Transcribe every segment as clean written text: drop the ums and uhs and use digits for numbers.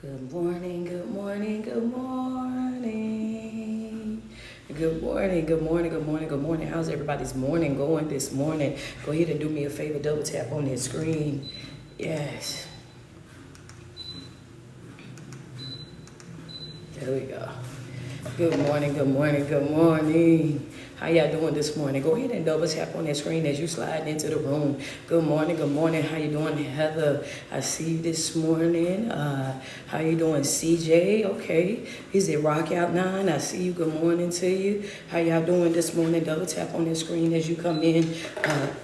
Good morning, good morning, good morning. Good morning, good morning, good morning, good morning. How's everybody's morning going this morning? Go ahead and do me a favor, double tap on that screen. Yes, there we go. Good morning, good morning, good morning. How y'all doing this morning? Go ahead and double tap on that screen as you slide into the room. Good morning, good morning. How you doing, Heather? I see you this morning. How you doing, CJ? Okay. Is it Rock Out 9? I see you. Good morning to you. How y'all doing this morning? Double tap on that screen as you come in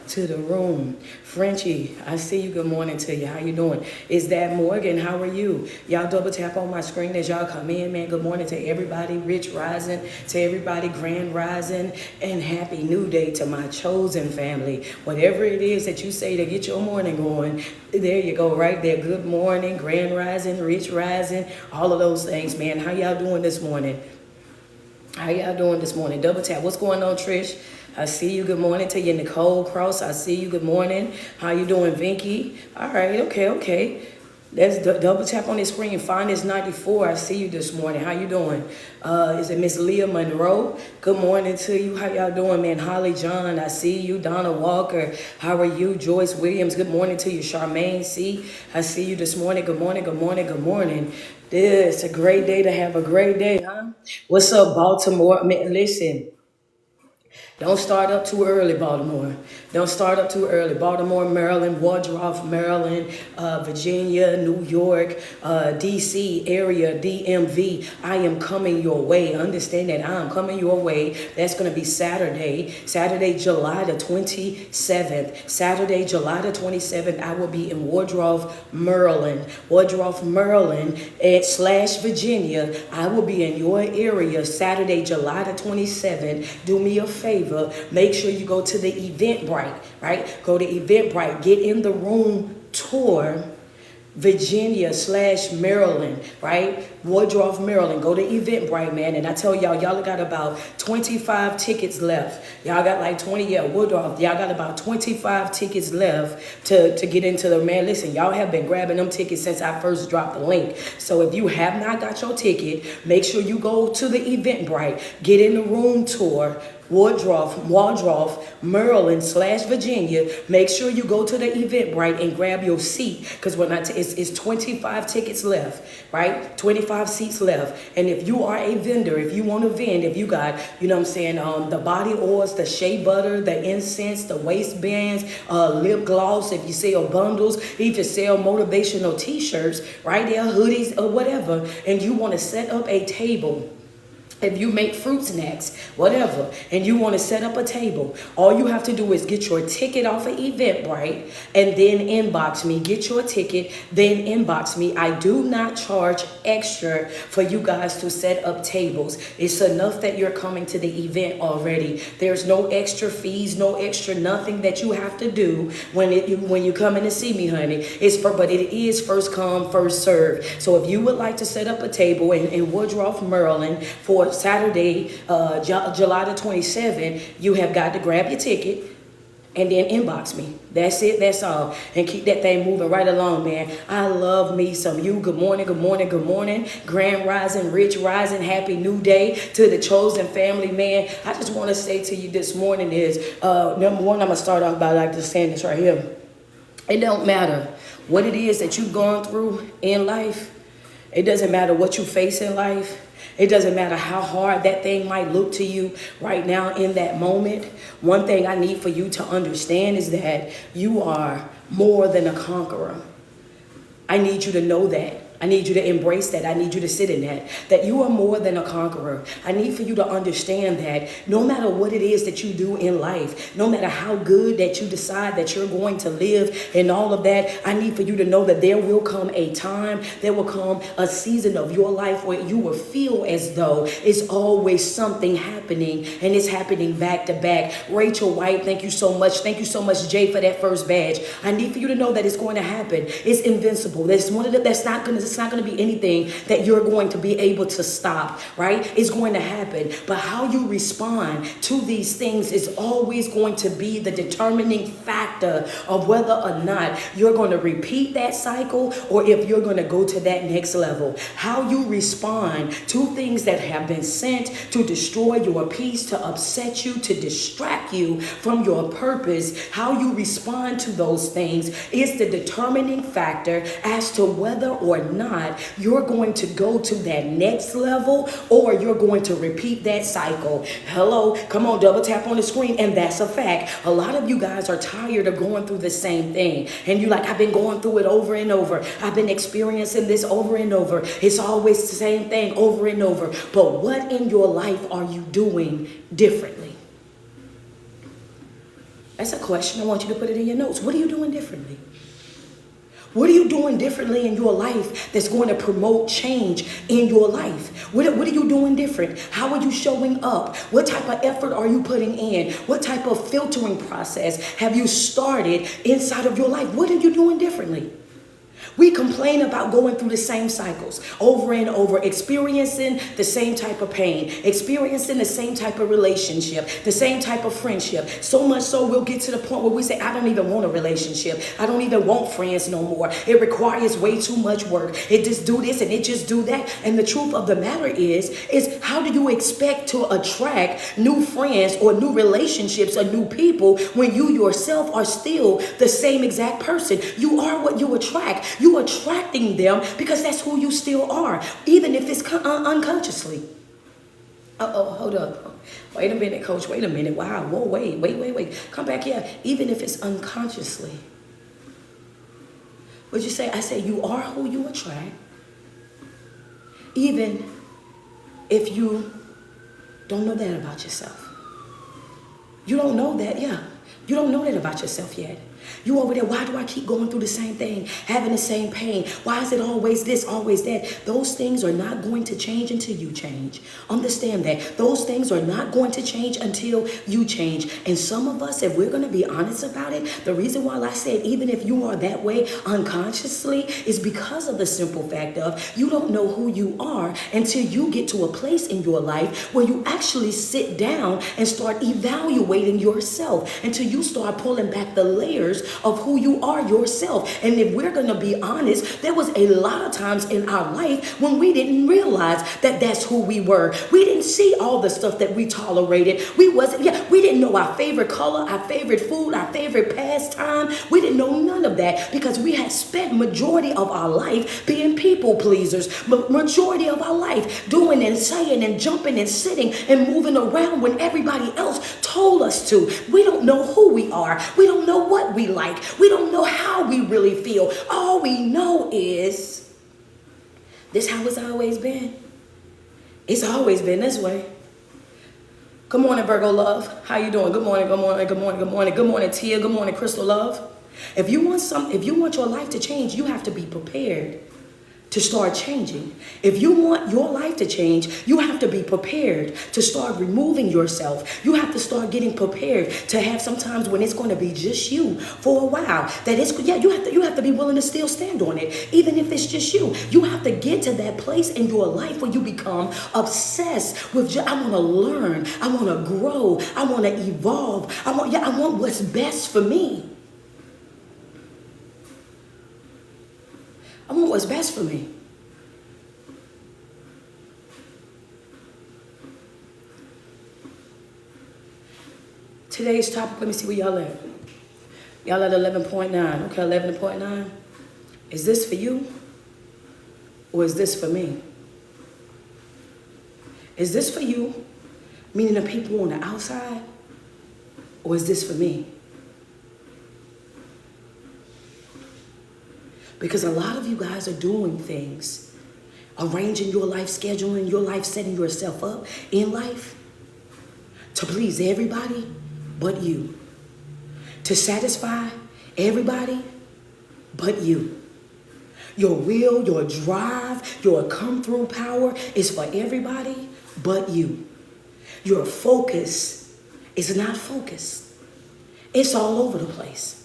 to the room. Frenchie, I see you. Good morning to you. How you doing? Is that Morgan? How are you? Y'all double tap on my screen as y'all come in, man. Good morning to everybody. Rich Rising, to everybody. Grand Rising. And happy new day to my chosen family. Whatever it is that you say to get your morning going, there you go, right there. Good morning, Grand Rising, Rich Rising, all of those things, man. How y'all doing this morning? How y'all doing this morning? Double tap. What's going on, Trish? I see you. Good morning to you, Nicole Cross. I see you. Good morning. How you doing, Vinky? All right. Okay. Let's double tap on the screen. Find this 94. I see you this morning. How you doing? Is it Miss Leah Monroe? Good morning to you. How y'all doing, man? Holly John, I see you. Donna Walker, how are you? Joyce Williams, good morning to you. Charmaine C, I see you this morning. Good morning, good morning, good morning. This is a great day to have a great day, huh? What's up, Baltimore? Man, listen. Don't start up too early, Baltimore. Don't start up too early. Baltimore, Maryland, Woodruff, Maryland, Virginia, New York, DC area, DMV. I am coming your way. Understand that I am coming your way. That's going to be Saturday, July the 27th. Saturday, July the 27th, I will be in Woodruff, Maryland. Woodruff, Maryland / Virginia. I will be in your area Saturday, July the 27th. Do me a favor. Make sure you go to the Eventbrite, right? Go to Eventbrite. Get in the room tour Virginia / Maryland, right? Woodruff, Maryland. Go to Eventbrite, man. And I tell y'all got about 25 tickets left. Y'all got like 20, Woodruff. Y'all got about 25 tickets left to get into the, man. Listen, y'all have been grabbing them tickets since I first dropped the link. So if you have not got your ticket, make sure you go to the Eventbrite. Get in the room tour. Woodruff, Maryland / Virginia. Make sure you go to the Eventbrite and grab your seat, because when it's 25 tickets left, right? 25 seats left. And if you are a vendor, if you want to vend, if you got, you know what I'm saying, the body oils, the shea butter, the incense, the waistbands, lip gloss, if you sell bundles, if you sell motivational t-shirts, right there, hoodies or whatever, and you want to set up a table. If you make fruit snacks, whatever, and you want to set up a table, all you have to do is get your ticket off of Eventbrite and then inbox me. Get your ticket, then inbox me. I do not charge extra for you guys to set up tables. It's enough that you're coming to the event already. There's no extra fees, no extra nothing that you have to do when you come in to see me, honey. But it is first come, first serve. So if you would like to set up a table in Woodruff, Maryland for Saturday, July the 27th, you have got to grab your ticket and then inbox me. That's it. That's all. And keep that thing moving right along, man. I love me some you. Good morning, good morning, good morning. Grand Rising, Rich Rising, happy new day to the chosen family, man. I just want to say to you this morning is, number one, I'm going to start off by like just saying this right here. It don't matter what it is that you've gone through in life. It doesn't matter what you face in life. It doesn't matter how hard that thing might look to you right now in that moment. One thing I need for you to understand is that you are more than a conqueror. I need you to know that. I need you to embrace that. I need you to sit in that you are more than a conqueror. I need for you to understand that no matter what it is that you do in life, no matter how good that you decide that you're going to live and all of that, I need for you to know that there will come a time, there will come a season of your life where you will feel as though it's always something happening, and it's happening back to back. Rachel White, thank you so much. Thank you so much, Jay, for that first badge. I need for you to know that it's going to happen. It's invincible. That's not going to it's not going to be anything that you're going to be able to stop, right? It's going to happen. But how you respond to these things is always going to be the determining factor of whether or not you're going to repeat that cycle or if you're going to go to that next level. How you respond to things that have been sent to destroy your peace, to upset you, to distract you from your purpose, how you respond to those things is the determining factor as to whether or not you're going to go to that next level or you're going to repeat that cycle. Hello, come on, double tap on the screen. And that's a fact. A lot of you guys are tired of going through the same thing. And you're like, I've been going through it over and over. I've been experiencing this over and over. It's always the same thing over and over. But what in your life are you doing differently? That's a question. I want you to put it in your notes. What are you doing differently? What are you doing differently in your life that's going to promote change in your life? What are you doing different? How are you showing up? What type of effort are you putting in? What type of filtering process have you started inside of your life? What are you doing differently? We complain about going through the same cycles over and over, experiencing the same type of pain, experiencing the same type of relationship, the same type of friendship. So much so we'll get to the point where we say, I don't even want a relationship. I don't even want friends no more. It requires way too much work. It just do this and it just do that. And the truth of the matter is how do you expect to attract new friends or new relationships or new people when you yourself are still the same exact person? You are what you attract. You attracting them because that's who you still are, even if it's unconsciously. Hold up. Wait a minute, coach. Wait a minute. Wow. Whoa, wait. Come back here. Even if it's unconsciously. What'd you say? I say you are who you attract, even if you don't know that about yourself. You don't know that, yeah. You don't know that about yourself yet. You over there, why do I keep going through the same thing, having the same pain? Why is it always this, always that? Those things are not going to change until you change. Understand that. Those things are not going to change until you change. And some of us, if we're going to be honest about it, the reason why I said even if you are that way unconsciously is because of the simple fact of you don't know who you are until you get to a place in your life where you actually sit down and start evaluating yourself, until you start pulling back the layers of who you are yourself. And if we're going to be honest, there was a lot of times in our life when we didn't realize that that's who we were. We didn't see all the stuff that we tolerated. We didn't know our favorite color, our favorite food, our favorite pastime. We didn't know none of that because we had spent majority of our life being people pleasers. Majority of our life doing and saying and jumping and sitting and moving around when everybody else told us to. We don't know who we are. We don't know what we like. We don't know how we really feel. All we know is this how it's always been. It's always been this way. Good morning, Virgo love. How you doing? Good morning, good morning, good morning, good morning. Good morning, Tia. Good morning, Crystal love. If you want your life to change, you have to be prepared to start changing. If you want your life to change, you have to be prepared to start removing yourself. You have to start getting prepared to have sometimes when it's going to be just you for a while. You have to be willing to still stand on it, even if it's just you. You have to get to that place in your life where you become obsessed with I want to learn, I want to grow, I want to evolve. I want what's best for me. I want what's best for me. Today's topic, let me see where y'all at. Y'all at 11.9. Okay, 11.9. Is this for you? Or is this for me? Is this for you, meaning the people on the outside? Or is this for me? Because a lot of you guys are doing things, arranging your life, scheduling your life, setting yourself up in life to please everybody but you. To satisfy everybody but you. Your will, your drive, your come through power is for everybody but you. Your focus is not focused. It's all over the place.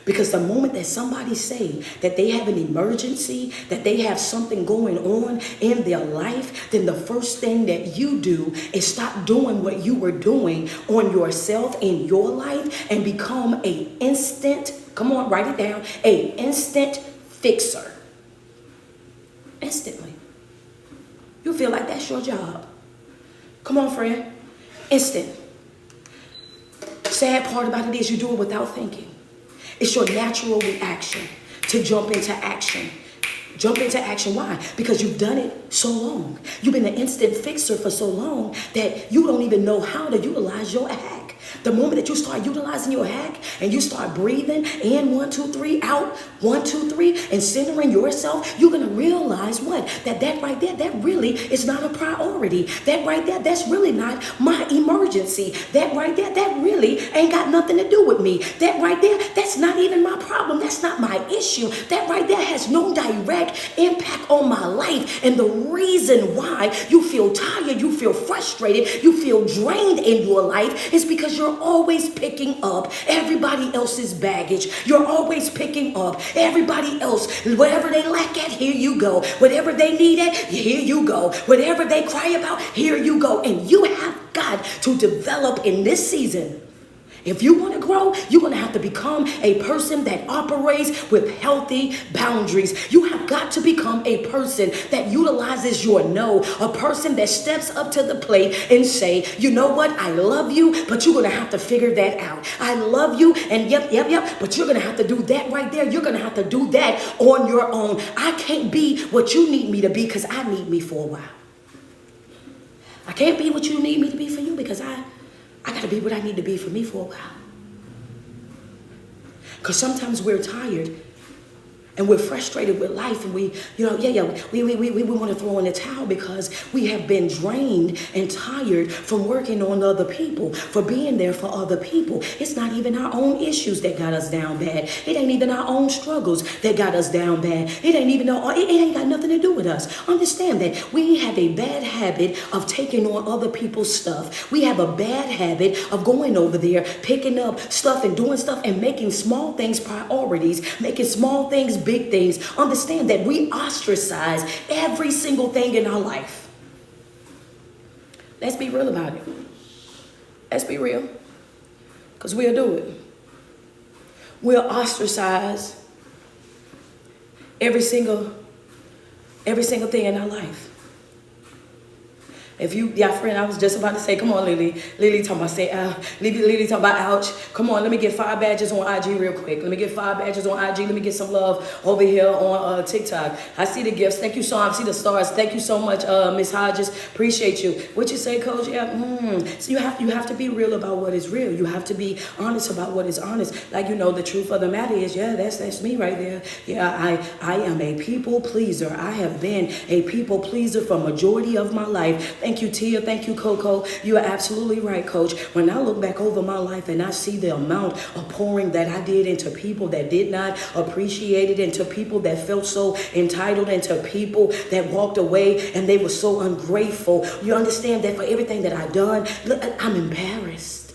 Because the moment that somebody say that they have an emergency, that they have something going on in their life, then the first thing that you do is stop doing what you were doing on yourself in your life and become a instant, come on, write it down, a instant fixer. Instantly. You feel like that's your job. Come on, friend. Instant. Sad part about it is you do it without thinking. It's your natural reaction to jump into action. Jump into action. Why? Because you've done it so long. You've been an instant fixer for so long that you don't even know how to utilize your hack. The moment that you start utilizing your hack and you start breathing in 1, 2, 3, out 1, 2, 3, and centering yourself, you're gonna realize what? That right there, that really is not a priority. That right there, that's really not my emergency. That right there, that really ain't got nothing to do with me. That right there, that's not even my problem. That's not my issue. That right there has no direct impact on my life. And the reason why you feel tired, you feel frustrated, you feel drained in your life is because you're always picking up everybody else's baggage. You're always picking up everybody else. Whatever they lack at, here you go. Whatever they need at, here you go. Whatever they cry about, here you go. And you have got to develop in this season. If you want to grow, you're going to have to become a person that operates with healthy boundaries. You have got to become a person that utilizes your no, a person that steps up to the plate and say, you know what, I love you, but you're going to have to figure that out. I love you, and yep, but you're going to have to do that right there. You're going to have to do that on your own. I can't be what you need me to be because I need me for a while. I can't be what you need me to be for you because I got to be what I need to be for me for a while. Because sometimes we're tired and we're frustrated with life and we want to throw in the towel because we have been drained and tired from working on other people, for being there for other people. It's not even our own issues that got us down bad. It ain't even our own struggles that got us down bad. It ain't got nothing to do with us. Understand that we have a bad habit of taking on other people's stuff. We have a bad habit of going over there, picking up stuff and doing stuff and making small things priorities, making small things big things. Understand that we ostracize every single thing in our life. Let's be real about it. Let's be real. Because we'll do it. We'll ostracize every single thing in our life. If you, friend, I was just about to say, come on, Lily. Lily talking about Lily talking about ouch. Come on, let me get 5 badges on IG real quick. Let me get 5 badges on IG. Let me get some love over here on TikTok. I see the gifts. Thank you so much. I see the stars. Thank you so much, Miss Hodges. Appreciate you. What you say, Coach? Yeah. So you have to be real about what is real. You have to be honest about what is honest. Like, the truth of the matter is, that's me right there. Yeah, I am a people pleaser. I have been a people pleaser for majority of my life. Thank you, Tia. Thank you, Coco. You are absolutely right, Coach. When I look back over my life and I see the amount of pouring that I did into people that did not appreciate it, into people that felt so entitled, into people that walked away and they were so ungrateful, you understand that for everything that I've done, look, I'm embarrassed.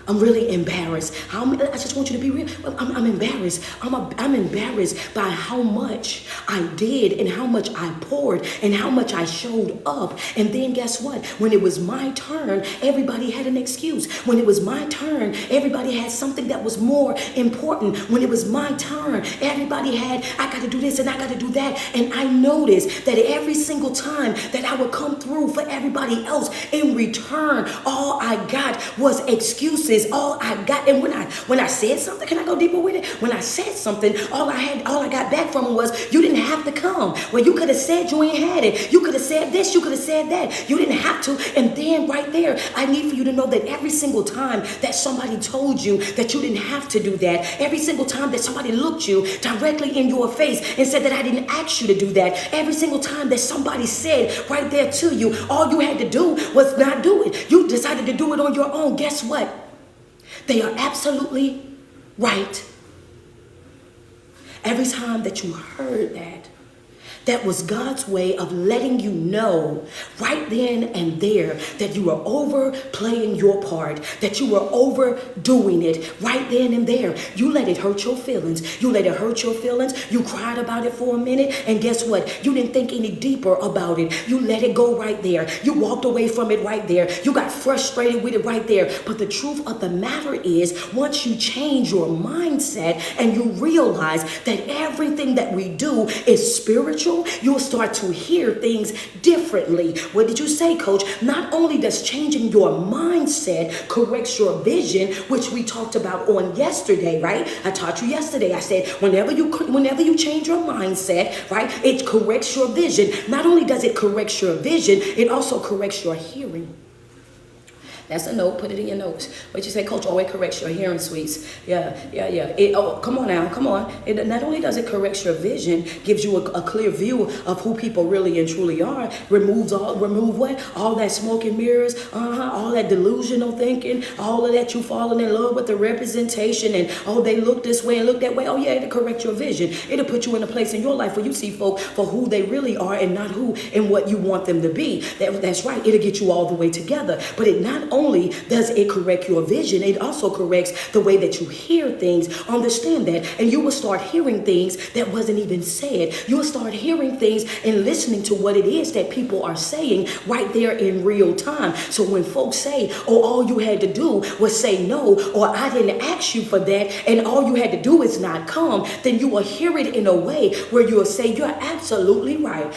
I'm really embarrassed. I just want you to be real. I'm embarrassed. I'm embarrassed by how much I did and how much I poured and how much I showed up. And then guess what? When it was my turn, everybody had an excuse. When it was my turn, everybody had something that was more important. When it was my turn, everybody had, I got to do this and I got to do that. And I noticed that every single time that I would come through for everybody else, in return, all I got was excuses. All I got. And when I said something, can I go deeper with it? When I said something, all I got back from him was, you didn't have to come. Well, you could have said you ain't had it. You could have said this. You could have said that. You didn't have to. And then right there, I need for you to know that every single time that somebody told you that you didn't have to do that, every single time that somebody looked you directly in your face and said that I didn't ask you to do that, every single time that somebody said right there to you, all you had to do was not do it. You decided to do it on your own. Guess what? They are absolutely right. Every time that you heard that, That was God's way of letting you know right then and there that you were overplaying your part, that you were overdoing it right then and there. You let it hurt your feelings. You let it hurt your feelings. You cried about it for a minute, and guess what? You didn't think any deeper about it. You let it go right there. You walked away from it right there. You got frustrated with it right there. But the truth of the matter is, once you change your mindset and you realize that everything that we do is spiritual, you'll start to hear things differently. What did you say, Coach? Not only does changing your mindset corrects your vision, which we talked about on yesterday, right? I taught you yesterday. I said whenever you change your mindset, right, it corrects your vision. Not only does it correct your vision, it also corrects your hearing. That's a note. Put it in your notes. What you say, Coach? Oh, it corrects your hearing, sweets. Yeah. Come on now. Come on. It not only does it correct your vision, gives you a clear view of who people really and truly are. Remove what? All that smoke and mirrors. All that delusional thinking. All of that you falling in love with the representation and they look this way and look that way. Oh yeah, it'll correct your vision. It'll put you in a place in your life where you see folk for who they really are and not who and what you want them to be. That's right. It'll get you all the way together. But it not only does it correct your vision, it also corrects the way that you hear things. Understand that. And you will start hearing things that wasn't even said. You will start hearing things and listening to what it is that people are saying right there in real time. So when folks say, oh, all you had to do was say no, or I didn't ask you for that, and all you had to do is not come, then you will hear it in a way where you will say, you're absolutely right.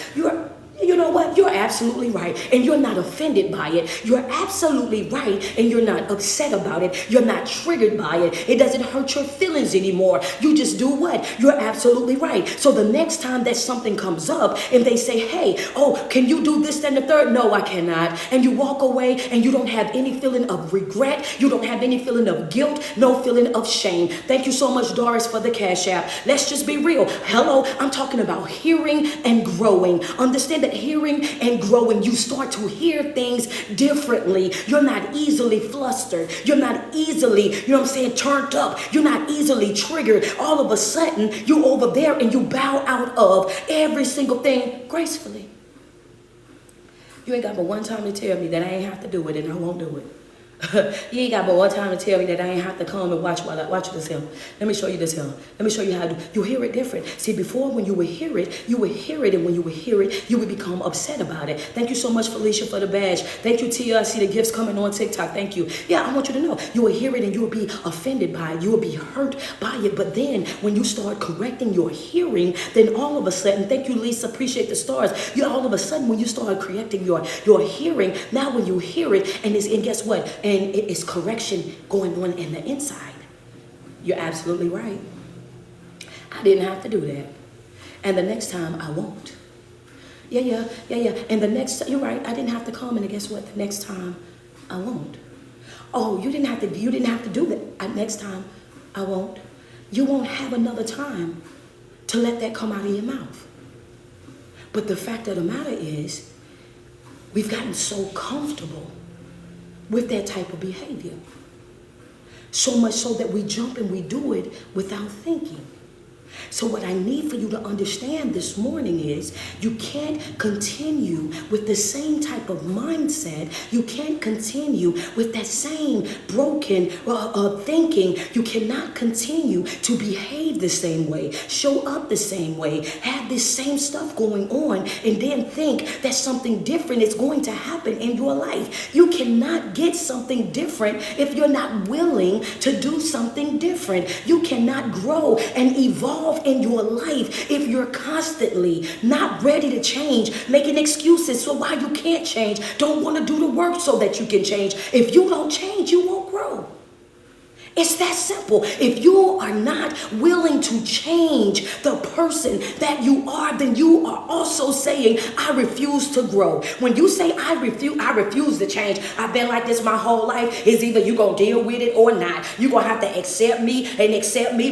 You know what? You're absolutely right. And you're not offended by it. You're absolutely right. And you're not upset about it. You're not triggered by it. It doesn't hurt your feelings anymore. You just do what? You're absolutely right. So the next time that something comes up and they say, hey, oh, can you do this, then the third? No, I cannot. And you walk away and you don't have any feeling of regret. You don't have any feeling of guilt. No feeling of shame. Thank you so much, Doris, for the Cash App. Let's just be real. Hello, I'm talking about hearing and growing. Understand that hearing and growing, you start to hear things differently. You're not easily flustered. You're not easily, turned up. You're not easily triggered. All of a sudden, you over there and you bow out of every single thing gracefully. You ain't got but one time to tell me that I ain't have to do it and I won't do it. You ain't got but one time to tell me that I ain't have to come and watch this film. Let me show you this film. Let me show you how to do. You hear it different. See, before when you would hear it, and when you would hear it, you would become upset about it. Thank you so much, Felicia, for the badge. Thank you, Tia. I see the gifts coming on TikTok. Thank you. Yeah, I want you to know. You will hear it and you will be offended by it. You will be hurt by it. But then when you start correcting your hearing, then all of a sudden, thank you, Lisa, appreciate the stars. All of a sudden, when you start correcting your hearing, now when you hear it, and guess what? And it is correction going on in the inside. You're absolutely right. I didn't have to do that. And the next time I won't. Yeah. And the next time, you're right, I didn't have to come, and guess what? The next time I won't. Oh, you didn't have to do that. Next time I won't. You won't have another time to let that come out of your mouth. But the fact of the matter is, we've gotten so comfortable with that type of behavior. So much so that we jump and we do it without thinking. So what I need for you to understand this morning is you can't continue with the same type of mindset. You can't continue with that same broken thinking. You cannot continue to behave the same way, show up the same way, have this same stuff going on, and then think that something different is going to happen in your life. You cannot get something different if you're not willing to do something different. You cannot grow and evolve in your life if you're constantly not ready to change, making excuses for why you can't change, don't want to do the work so that you can change. If you don't change, you won't grow. It's that simple. If you are not willing to change the person that you are, then you are also saying, I refuse to grow. When you say, I refuse to change, I've been like this my whole life, it's either you're going to deal with it or not. You're going to have to accept me,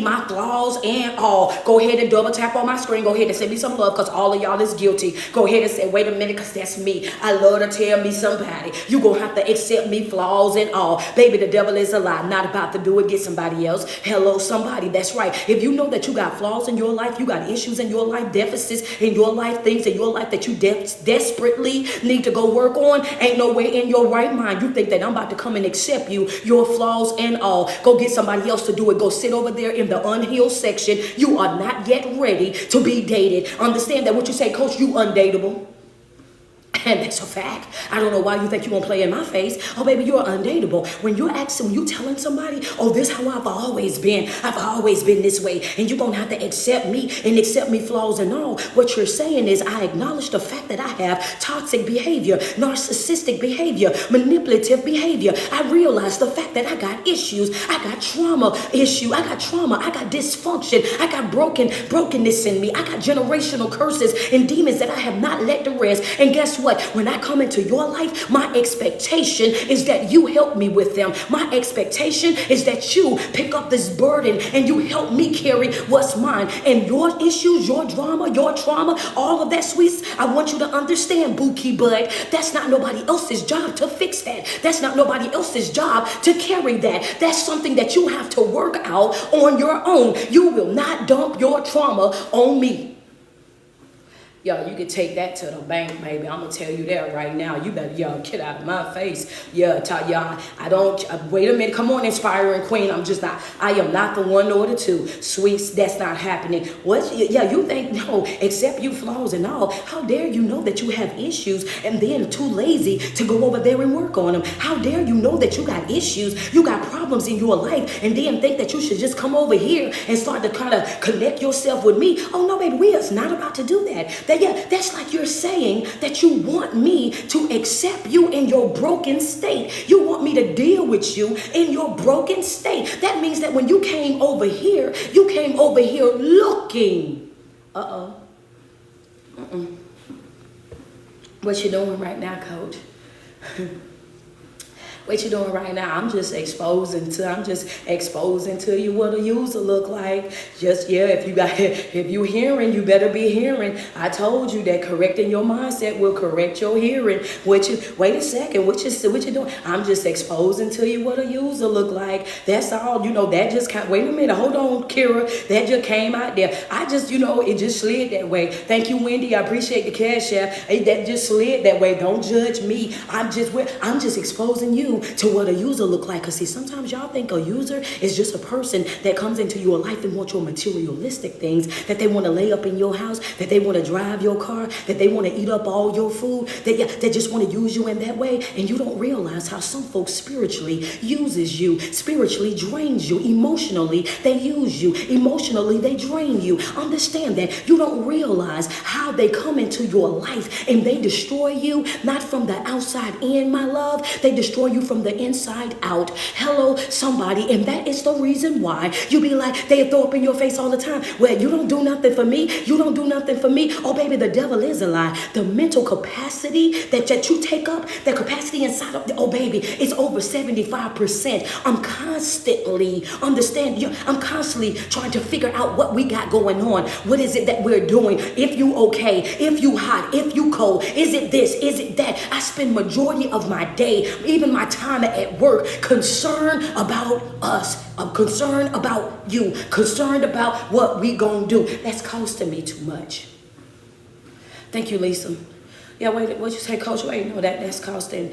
my flaws and all. Go ahead and double tap on my screen. Go ahead and send me some love because all of y'all is guilty. Go ahead and say, wait a minute, because that's me. I love to tell me somebody. You're going to have to accept me, flaws and all. Baby, the devil is a lie. Not about to do do it, get somebody else. Hello, somebody. That's right. If you know that you got flaws in your life, you got issues in your life, deficits in your life, things in your life that you desperately need to go work on, ain't no way in your right mind you think that I'm about to come and accept you, your flaws and all. Go get somebody else to do it. Go sit over there in the unhealed section. You are not yet ready to be dated. Understand that what you say, coach, you undateable. And that's a fact. I don't know why you think you're going to play in my face. Oh, baby, you're undateable. When you're asking, when you telling somebody, oh, this is how I've always been. I've always been this way. And you're going to have to accept me and accept me flaws and all. What you're saying is I acknowledge the fact that I have toxic behavior, narcissistic behavior, manipulative behavior. I realize the fact that I got issues. I got trauma issue. I got trauma. I got dysfunction. I got brokenness in me. I got generational curses and demons that I have not let to rest. And guess what? When I come into your life, my expectation is that you help me with them. My expectation is that you pick up this burden and you help me carry what's mine. And your issues, your drama, your trauma, all of that, sweets, I want you to understand, Bookie Bud, that's not nobody else's job to fix that. That's not nobody else's job to carry that. That's something that you have to work out on your own. You will not dump your trauma on me. Yo, you can take that to the bank, baby. I'm going to tell you that right now. You better, yo, get out of my face. Yeah, y'all, I don't, wait a minute. Come on, Inspiring Queen. I am not the one or the two. Sweets, that's not happening. What? Yeah, you think, no, accept you flaws and all. How dare you know that you have issues and then too lazy to go over there and work on them? How dare you know that you got issues, you got problems in your life, and then think that you should just come over here and start to kind of connect yourself with me? Oh, no, baby, we are not about to do that. Yeah, that's like you're saying that you want me to accept you in your broken state. You want me to deal with you in your broken state. That means that when you came over here looking. What you doing right now, coach? What you doing right now? I'm just exposing to you what a user look like. Just, yeah, if you hearing, you better be hearing. I told you that correcting your mindset will correct your hearing. Wait a second, what you doing? I'm just exposing to you what a user look like. That's all. That just wait a minute, hold on, Kira. That just came out there. I just, it just slid that way. Thank you, Wendy. I appreciate the cash app. That just slid that way. Don't judge me. I'm just exposing you to what a user look like. Because see, sometimes y'all think a user is just a person that comes into your life and wants your materialistic things, that they want to lay up in your house, that they want to drive your car, that they want to eat up all your food, that just want to use you in that way. And you don't realize how some folks spiritually uses you, spiritually drains you, emotionally they use you, emotionally they drain you. Understand that. You don't realize how they come into your life and they destroy you, not from the outside in, my love. They destroy you from the inside out. Hello, somebody. And that is the reason why you be like, they throw up in your face all the time. Well, you don't do nothing for me. You don't do nothing for me. Oh, baby, the devil is a lie. The mental capacity that you take up, the capacity inside of, oh, baby, it's over 75%. I'm constantly trying to figure out what we got going on. What is it that we're doing? If you okay, if you hot, if you cold, is it this, is it that? I spend majority of my day, even my time at work, concerned about us. I'm concerned about you, concerned about what we gonna do. That's costing me too much. Thank you, Lisa. Yeah, wait, what you say, Coach? Wait, no, that's costing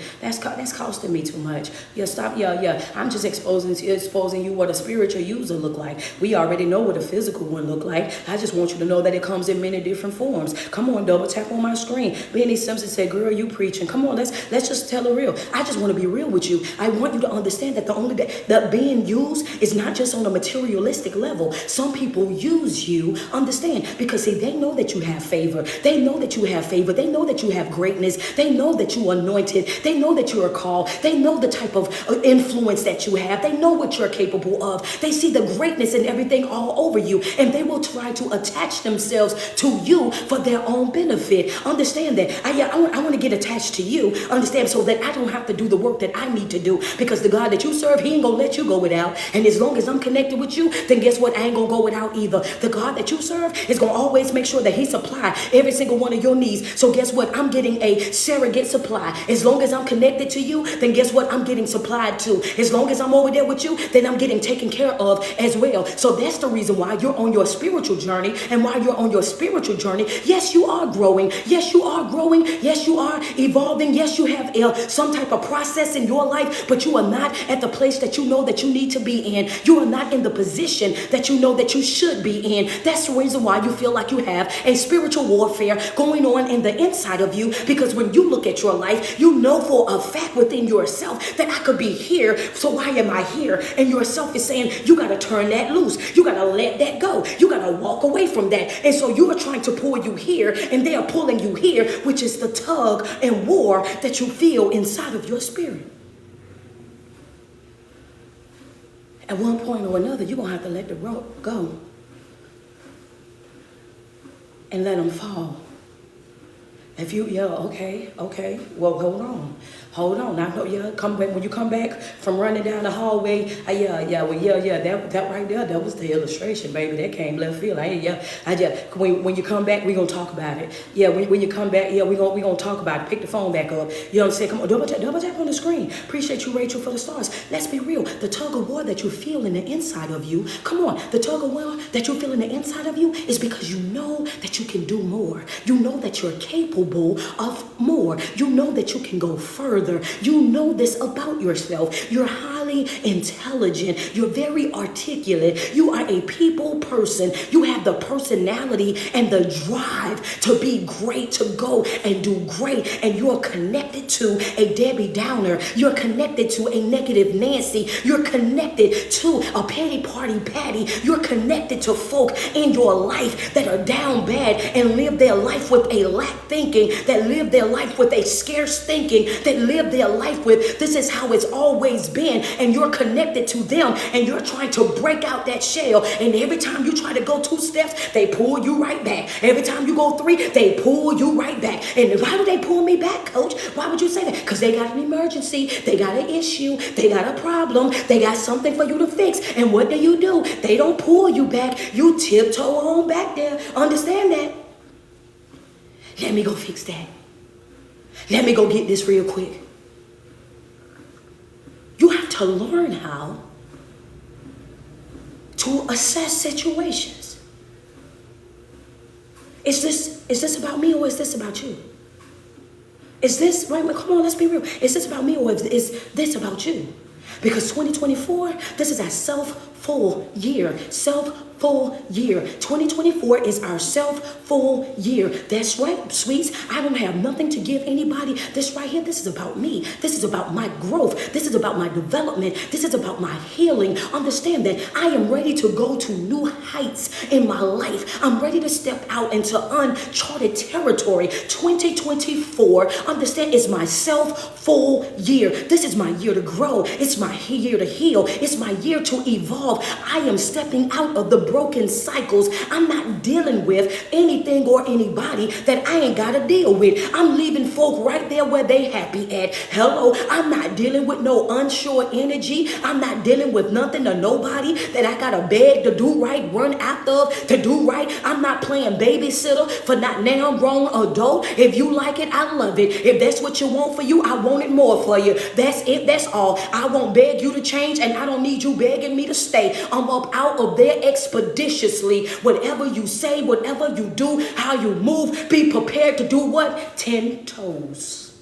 me too much. Yeah, stop. Yeah. I'm just exposing you what a spiritual user look like. We already know what a physical one look like. I just want you to know that it comes in many different forms. Come on, double tap on my screen. Benny Simpson said, girl, you preaching. Come on, let's just tell it real. I just want to be real with you. I want you to understand that that being used is not just on a materialistic level. Some people use you, understand, because see, they know that you have favor. They know that you have favor. They know that you have greatness. They know that you are anointed. They know that you are called. They know the type of influence that you have. They know what you're capable of. They see the greatness and everything all over you, and they will try to attach themselves to you for their own benefit. Understand that. I want to get attached to you, understand, so that I don't have to do the work that I need to do, because the God that you serve, he ain't gonna let you go without. And as long as I'm connected with you, then guess what? I ain't gonna go without either. The God that you serve is gonna always make sure that he supply every single one of your needs. So guess what? I'm getting a surrogate supply. As long as I'm connected to you, then guess what? I'm getting supplied to. As long as I'm over there with you, then I'm getting taken care of as well. So that's the reason why you're on your spiritual journey. And while you're on your spiritual journey, yes, you are growing. Yes, you are growing. Yes, you are evolving. Yes, you have some type of process in your life, but you are not at the place that you know that you need to be in. You are not in the position that you know that you should be in. That's the reason why you feel like you have a spiritual warfare going on in the inside of you, because when you look at your life, you know for a fact within yourself that I could be here, so why am I here? And yourself is saying, you got to turn that loose. You got to let that go. You got to walk away from that. And so you are trying to pull you here, and they are pulling you here, which is the tug and war that you feel inside of your spirit. At one point or another, you're going to have to let the rope go and let them fall. If you, okay, well, hold on. I know, come back, when you come back from running down the hallway, that right there, that was the illustration, baby. That came left field. When you come back, we're going to talk about it. Yeah, when you come back, we're going to talk about it. Pick the phone back up. You know what I'm saying? Come on, double tap on the screen. Appreciate you, Rachel, for the stars. Let's be real. The tug of war that you feel in the inside of you, come on, the tug of war that you feel in the inside of you is because you know that you can do more. You know that you're capable of more. You know that you can go further. You know this about yourself. You're highly intelligent. You're very articulate. You are a people person. You have the personality and the drive to be great, to go and do great. And you're connected to a Debbie Downer. You're connected to a negative Nancy. You're connected to a petty party Patty. You're connected to folk in your life that are down bad and live their life with a lack thinking, that live their life with a scarce thinking, that live their life with this is how it's always been, and you're connected to them, and you're trying to break out that shell, and every time you try to go 2 steps, they pull you right back. Every time you go 3, they pull you right back. And why do they pull me back, coach? Why would you say that? Because they got an emergency, they got an issue, they got a problem, they got something for you to fix. And what do? They don't pull you back. You tiptoe on back there. Understand that? Let me go fix that. Let me go get this real quick. You have to learn how to assess situations. Is this about me, or is this about you? Is this, right? Come on, let's be real. Is this about me, or is this about you? Because 2024, this is our self-full year. Self-full year. 2024 is our self-full year. That's right, sweets. I don't have nothing to give anybody. This right here, this is about me. This is about my growth. This is about my development. This is about my healing. Understand that I am ready to go to new heights in my life. I'm ready to step out into uncharted territory. 2024, understand, is my self-full year. This is my year to grow. It's my year to heal. It's my year to evolve. I am stepping out of the broken cycles. I'm not dealing with anything or anybody that I ain't got to deal with. I'm leaving folk right there where they happy at. Hello, I'm not dealing with no unsure energy. I'm not dealing with nothing or nobody that I got to beg to do right, run after to do right. I'm not playing babysitter for not now grown adult. If you like it, I love it. If that's what you want for you, I want it more for you. That's it. That's all. I won't beg you to change, and I don't need you begging me to stay. I'm up out of there expeditiously. Whatever you say, whatever you do, how you move, be prepared to do what? 10 toes.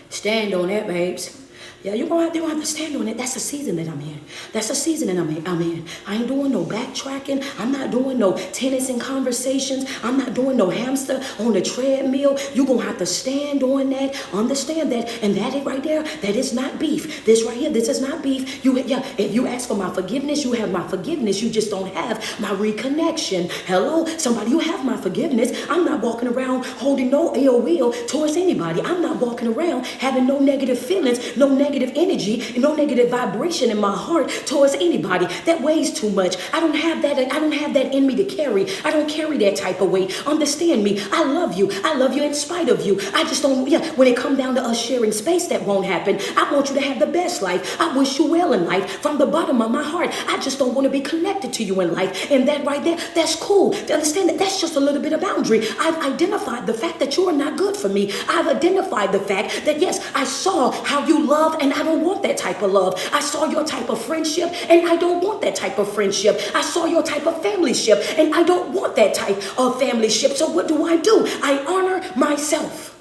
Stand on that, babes. Yeah, you're gonna have to stand on it. That's the season that I'm in. That's the season that I'm in. I ain't doing no backtracking. I'm not doing no tennis and conversations. I'm not doing no hamster on the treadmill. You're gonna have to stand on that, understand that, and that is right there, that is not beef. This right here, this is not beef. If you ask for my forgiveness, you have my forgiveness. You just don't have my reconnection. Hello, somebody, you have my forgiveness. I'm not walking around holding no ill will towards anybody. I'm not walking around having no negative feelings, no negative negative energy and no negative vibration in my heart towards anybody that weighs too much. I don't have that in me to carry. I don't carry that type of weight. Understand me. I love you. I love you in spite of you. I just don't, when it comes down to us sharing space, that won't happen. I want you to have the best life. I wish you well in life from the bottom of my heart. I just don't want to be connected to you in life. And that right there, that's cool. To understand that that's just a little bit of boundary. I've identified the fact that you are not good for me. I've identified the fact that yes, I saw how you love and I don't want that type of love. I saw your type of friendship and I don't want that type of friendship. I saw your type of familyship and I don't want that type of familyship. So what do? I honor myself.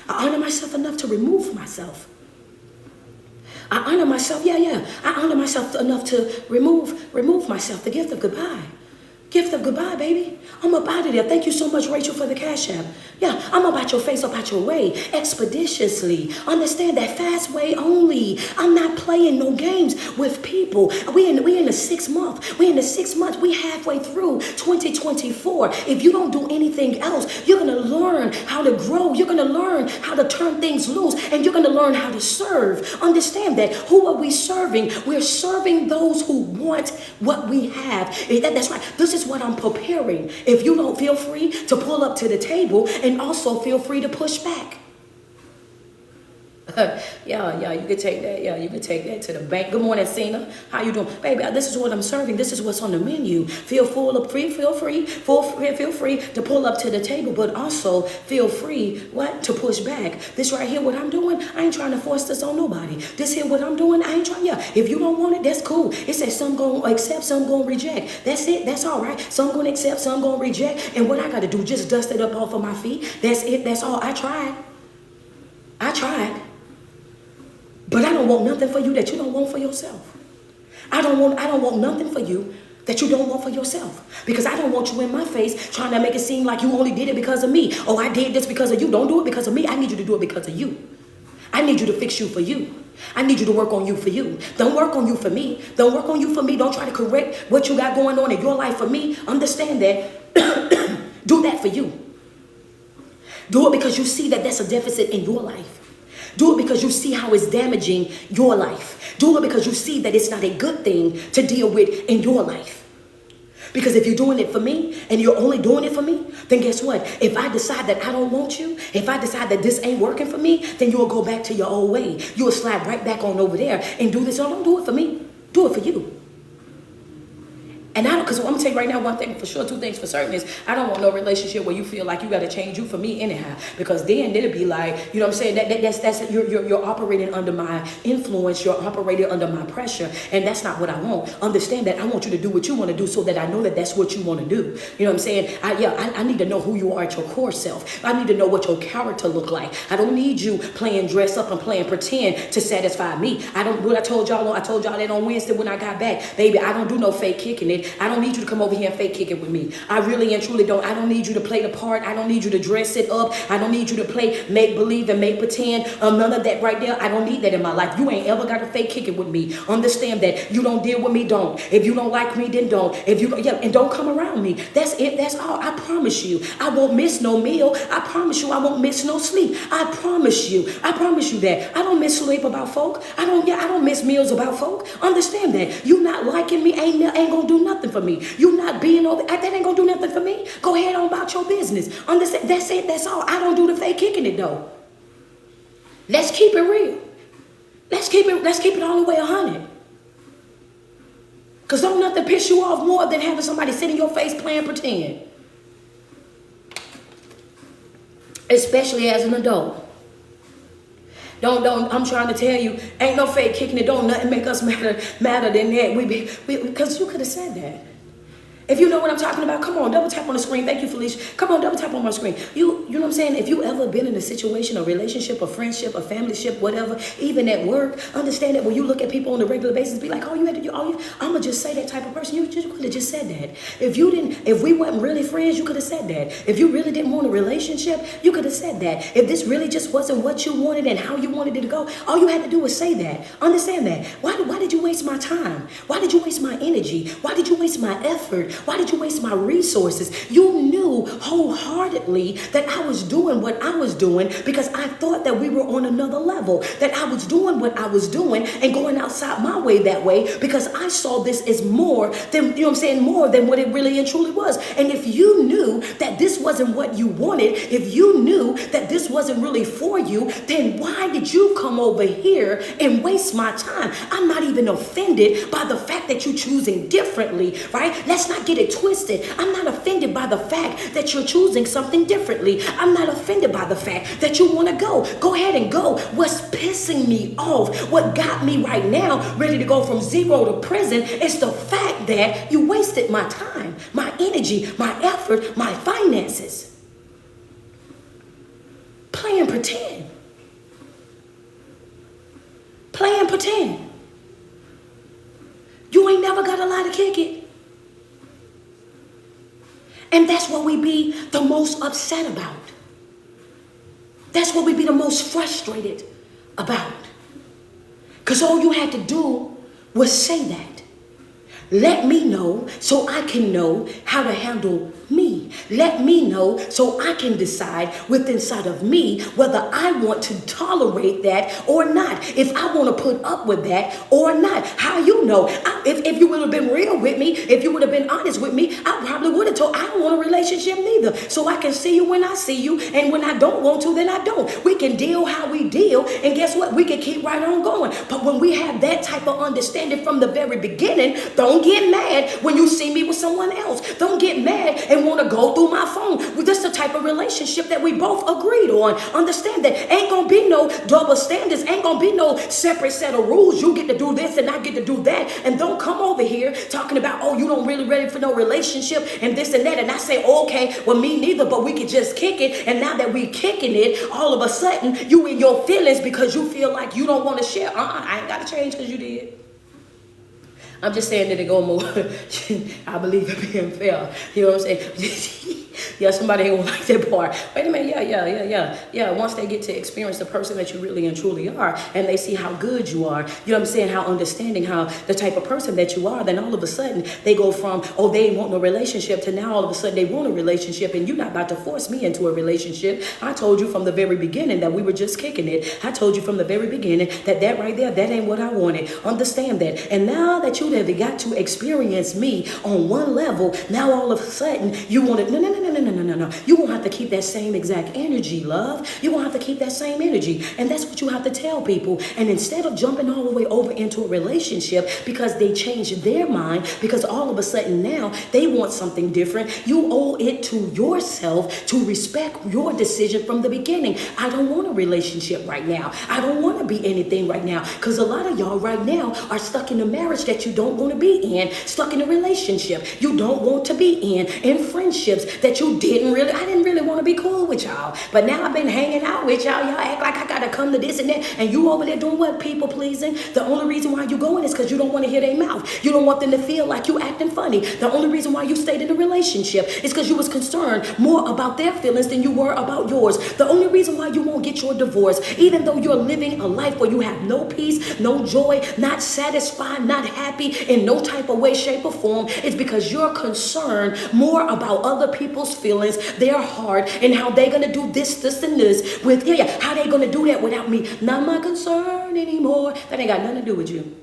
I honor myself enough to remove myself. I honor myself, I honor myself enough to remove myself. The gift of goodbye. Gift of goodbye, baby. I'm up out of there. Thank you so much, Rachel, for the cash app. Yeah, I'm about your face, about your way, expeditiously. Understand that fast way only. I'm not playing no games with people. We in the 6th month. We in the 6th month. We halfway through 2024. If you don't do anything else, you're going to learn how to grow. You're going to learn how to turn things loose. And you're going to learn how to serve. Understand that. Who are we serving? We're serving those who want what we have. That's right. This is what I'm preparing. If you don't, feel free to pull up to the table and also feel free to push back. You could take that. Yeah, you could take that to the bank. Good morning, Cena. How you doing? Baby, this is what I'm serving. This is what's on the menu. Feel free to pull up to the table, but also feel free, to push back. This right here, what I'm doing, I ain't trying to force this on nobody. This here, what I'm doing, I ain't trying, if you don't want it, that's cool. It says some gonna accept, some gonna reject. That's it. That's all right. Some gonna accept, some gonna reject. And what I got to do, just dust it up off of my feet. That's it. That's all. I tried. But I don't want nothing for you that you don't want for yourself. I don't want nothing for you that you don't want for yourself. Because I don't want you in my face trying to make it seem like you only did it because of me. Oh, I did this because of you. Don't do it because of me. I need you to do it because of you. I need you to fix you for you. I need you to work on you for you. Don't work on you for me. Don't work on you for me. Don't try to correct what you got going on in your life for me. Understand that. Do that for you. Do it because you see that that's a deficit in your life. Do it because you see how it's damaging your life. Do it because you see that it's not a good thing to deal with in your life. Because if you're doing it for me and you're only doing it for me, then guess what? If I decide that I don't want you, if I decide that this ain't working for me, then you'll go back to your old way. You'll slide right back on over there and do this. No, don't do it for me. Do it for you. And because I'm gonna tell you right now, one thing for sure, two things for certain is I don't want no relationship where you feel like you got to change you for me anyhow. Because then it'll be like, you know what I'm saying? That's you're operating under my influence. You're operating under my pressure, and that's not what I want. Understand that I want you to do what you want to do, so that I know that that's what you want to do. You know what I'm saying? I need to know who you are at your core self. I need to know what your character look like. I don't need you playing dress up and playing pretend to satisfy me. I don't. What I told y'all that on Wednesday when I got back, baby. I don't do no fake kicking it. I don't need you to come over here and fake kick it with me. I really and truly don't. I don't need you to play the part. I don't need you to dress it up. I don't need you to play make believe and make pretend. None of that right there. I don't need that in my life. You ain't ever got to fake kick it with me. Understand that. You don't deal with me, don't. If you don't like me, then don't. If you and don't come around me. That's it. That's all. I promise you. I won't miss no meal. I promise you. I won't miss no sleep. I promise you. I promise you that. I don't miss sleep about folk. I don't miss meals about folk. Understand that. You not liking me ain't gonna do nothing for me. You not being over that ain't gonna do nothing for me. Go ahead on about your business. Understand? That's it. That's all. I don't do the fake kicking it though. Let's keep it real. Let's keep it all the way 100. Cause don't nothing piss you off more than having somebody sit in your face playing pretend. Especially as an adult. Don't, I'm trying to tell you, ain't no fake kicking it. Don't nothing make us madder than that. Because you could have said that. If you know what I'm talking about, come on, double tap on the screen. Thank you, Felicia. Come on, double tap on my screen. You know what I'm saying? If you ever been in a situation, a relationship, a friendship, a familyship, whatever, even at work, understand that when you look at people on a regular basis, be like, I'm gonna just say that type of person. You could have just said that. If we weren't really friends, you could have said that. If you really didn't want a relationship, you could have said that. If this really just wasn't what you wanted and how you wanted it to go, all you had to do was say that. Understand that. Why did you waste my time? Why did you waste my energy? Why did you waste my effort Why did you waste my resources? You knew wholeheartedly that I was doing what I was doing because I thought that we were on another level, that I was doing what I was doing and going outside my way that way because I saw this as more than, more than what it really and truly was. And if you knew that this wasn't what you wanted, if you knew that this wasn't really for you, then why did you come over here and waste my time? I'm not even offended by the fact that you're choosing differently, right? Let's not get it twisted. I'm not offended by the fact that you're choosing something differently. I'm not offended by the fact that you want to go. Go ahead and go. What's pissing me off, what got me right now ready to go from zero to prison is the fact that you wasted my time, my energy, my effort, my finances. Play and pretend. Play and pretend. You ain't never got a lot to kick it. And that's what we be the most upset about. That's what we be the most frustrated about. Because all you had to do was say that. Let me know so I can know how to handle me. Let me know so I can decide within inside of me whether I want to tolerate that or not. If I want to put up with that or not. How you know? If you would have been real with me, if you would have been honest with me, I probably would have told I don't want a relationship neither. So I can see you when I see you, and when I don't want to, then I don't. We can deal how we deal, and guess what? We can keep right on going. But when we have that type of understanding from the very beginning, don't get mad when you see me with someone else. Don't get mad and want to go through my phone. Well, this is the type of relationship that we both agreed on. Understand that ain't gonna be no double standards. Ain't gonna be no separate set of rules. You get to do this and I get to do that. And don't come over here talking about, oh, you don't really ready for no relationship and this and that. And I say, oh, okay, well, me neither, but we could just kick it. And now that we kicking it, all of a sudden you in your feelings because you feel like you don't want to share. I ain't got to change because you did. I'm just saying that it go more. I believe in being fair. You know what I'm saying? Yeah, somebody ain't gonna like that part. Wait a minute, yeah. Once they get to experience the person that you really and truly are, and they see how good you are, you know what I'm saying, how understanding, how the type of person that you are, then all of a sudden they go from, oh, they ain't want no relationship, to now all of a sudden they want a relationship, and you're not about to force me into a relationship. I told you from the very beginning that we were just kicking it. I told you from the very beginning that right there, that ain't what I wanted. Understand that. And now that you have got to experience me on one level, now all of a sudden you want to, no. You won't have to keep that same exact energy, love. You won't have to keep that same energy. And that's what you have to tell people. And instead of jumping all the way over into a relationship because they changed their mind, because all of a sudden now they want something different, you owe it to yourself to respect your decision from the beginning. I don't want a relationship right now. I don't want to be anything right now. Because a lot of y'all right now are stuck in a marriage that you don't want to be in, stuck in a relationship you don't want to be in friendships that you I didn't really want to be cool with y'all. But now I've been hanging out with y'all. Y'all act like I got to come to this and that. And you over there doing what? People pleasing. The only reason why you going is because you don't want to hear their mouth. You don't want them to feel like you acting funny. The only reason why you stayed in the relationship is because you was concerned more about their feelings than you were about yours. The only reason why you won't get your divorce, even though you're living a life where you have no peace, no joy, not satisfied, not happy in no type of way, shape, or form, is because you're concerned more about other people's feelings, their heart, and how they're gonna do this, and this with how they gonna do that without me. Not my concern anymore. That ain't got nothing to do with you.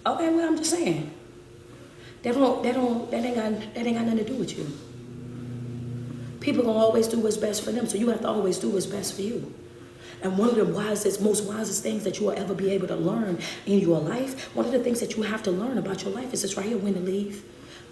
Okay, well, I'm just saying. That ain't got nothing to do with you. People gonna always do what's best for them, so you have to always do what's best for you. And one of the most wisest things that you will ever be able to learn in your life, one of the things that you have to learn about your life is this right here, when to leave.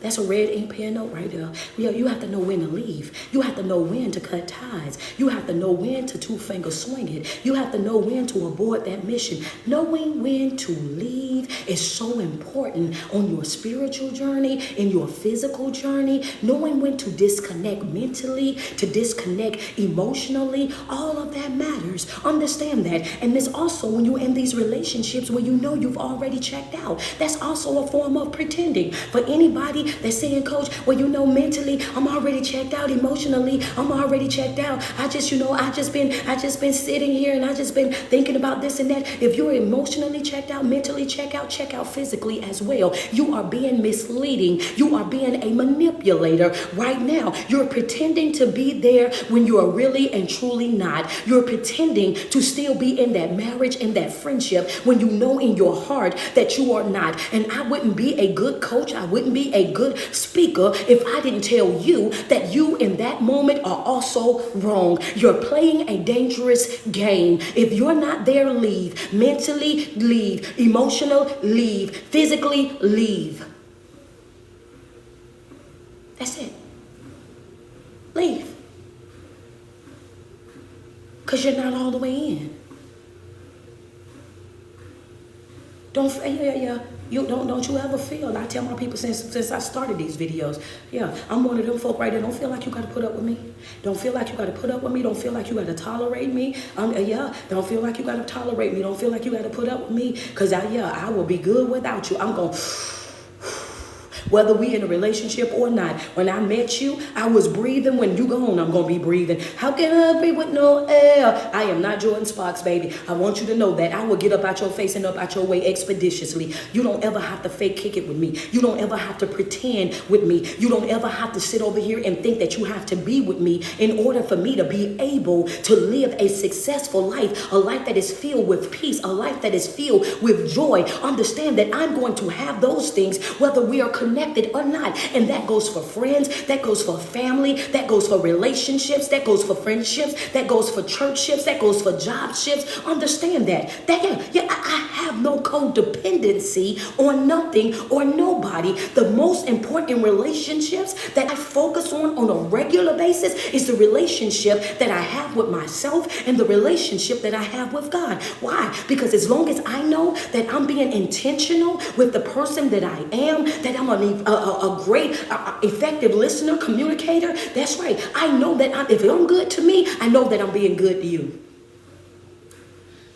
That's a red ink pen note right there. You have to know when to leave. You have to know when to cut ties. You have to know when to two-finger swing it. You have to know when to abort that mission. Knowing when to leave is so important on your spiritual journey, in your physical journey. Knowing when to disconnect mentally, to disconnect emotionally, all of that matters. Understand that. And there's also when you're in these relationships where you know you've already checked out. That's also a form of pretending. For anybody somebody that's saying, Coach, well, you know, mentally, I'm already checked out. Emotionally, I'm already checked out. I just been sitting here and I just been thinking about this and that. If you're emotionally checked out, mentally check out physically as well. You are being misleading. You are being a manipulator right now. You're pretending to be there when you are really and truly not. You're pretending to still be in that marriage and that friendship when you know in your heart that you are not. And I wouldn't be a good coach. I wouldn't be a good speaker if I didn't tell you that you in that moment are also wrong. You're playing a dangerous game. If you're not there, leave. Mentally, leave. Emotional, leave. Physically, leave. That's it. Leave. Because you're not all the way in. Don't you ever feel, I tell my people since I started these videos, I'm one of them folk right there. Don't feel like you got to put up with me. Don't feel like you got to put up with me. Don't feel like you got to tolerate me. Don't feel like you got to tolerate me. Don't feel like you got to put up with me. Because I will be good without you. I'm going to... Whether we in a relationship or not. When I met you, I was breathing. When you gone, I'm going to be breathing. How can I be with no air? I am not Jordan Sparks, baby. I want you to know that I will get up out your face and up out your way expeditiously. You don't ever have to fake kick it with me. You don't ever have to pretend with me. You don't ever have to sit over here and think that you have to be with me in order for me to be able to live a successful life, a life that is filled with peace, a life that is filled with joy. Understand that I'm going to have those things whether we are connected or not. And that goes for friends, that goes for family, that goes for relationships, that goes for friendships, that goes for churchships, that goes for jobships. Understand that. I have no codependency on nothing or nobody. The most important relationships that I focus on a regular basis is the relationship that I have with myself and the relationship that I have with God. Why? Because as long as I know that I'm being intentional with the person that I am, that I'm a great, effective listener, communicator, that's right. I know that if I'm good to me, I know that I'm being good to you.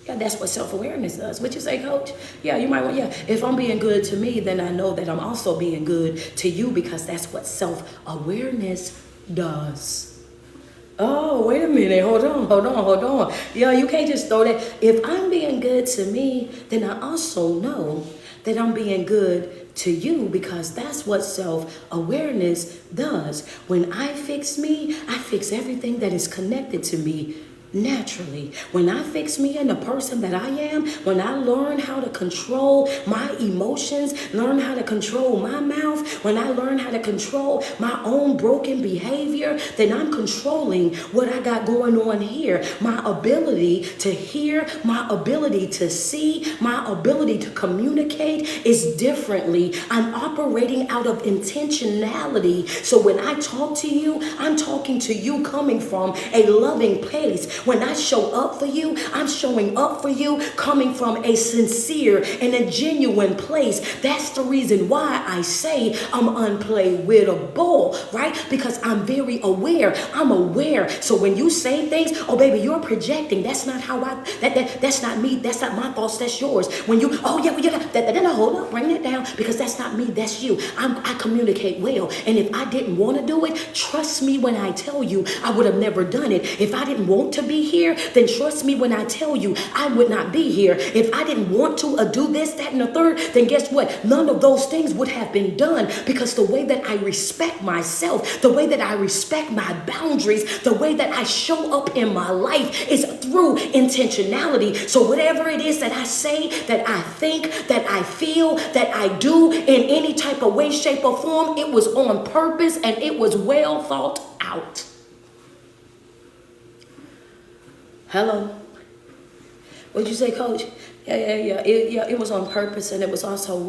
Yeah, that's what self-awareness does. What you say, Coach? Yeah, you might want, if I'm being good to me, then I know that I'm also being good to you, because that's what self-awareness does. Oh, wait a minute. Hold on. Yeah, you can't just throw that. If I'm being good to me, then I also know that I'm being good to you, because that's what self-awareness does. When I fix me, I fix everything that is connected to me naturally. When I fix me and the person that I am, when I learn how to control my emotions, learn how to control my mouth, when I learn how to control my own broken behavior, then I'm controlling what I got going on here. My ability to hear, my ability to see, my ability to communicate is differently. I'm operating out of intentionality. So when I talk to you, I'm talking to you coming from a loving place. When I show up for you, I'm showing up for you coming from a sincere and a genuine place. That's the reason why I say I'm unplaywittable, right? Because I'm very aware. I'm aware. So when you say things, oh baby, you're projecting. That's not how that's not me. That's not my thoughts. That's yours. When you, hold up, bring that down, because that's not me. That's you. I communicate well. And if I didn't want to do it, trust me when I tell you, I would have never done it. If I didn't want to be here, then trust me when I tell you, I would not be here. If I didn't want to do this, that, and the third, then guess what? None of those things would have been done, because the way that I respect myself, the way that I respect my boundaries, the way that I show up in my life is through intentionality. So whatever it is that I say, that I think, that I feel, that I do in any type of way, shape, or form, it was on purpose and it was well thought out. Hello. What'd you say, Coach? It was on purpose, and it was also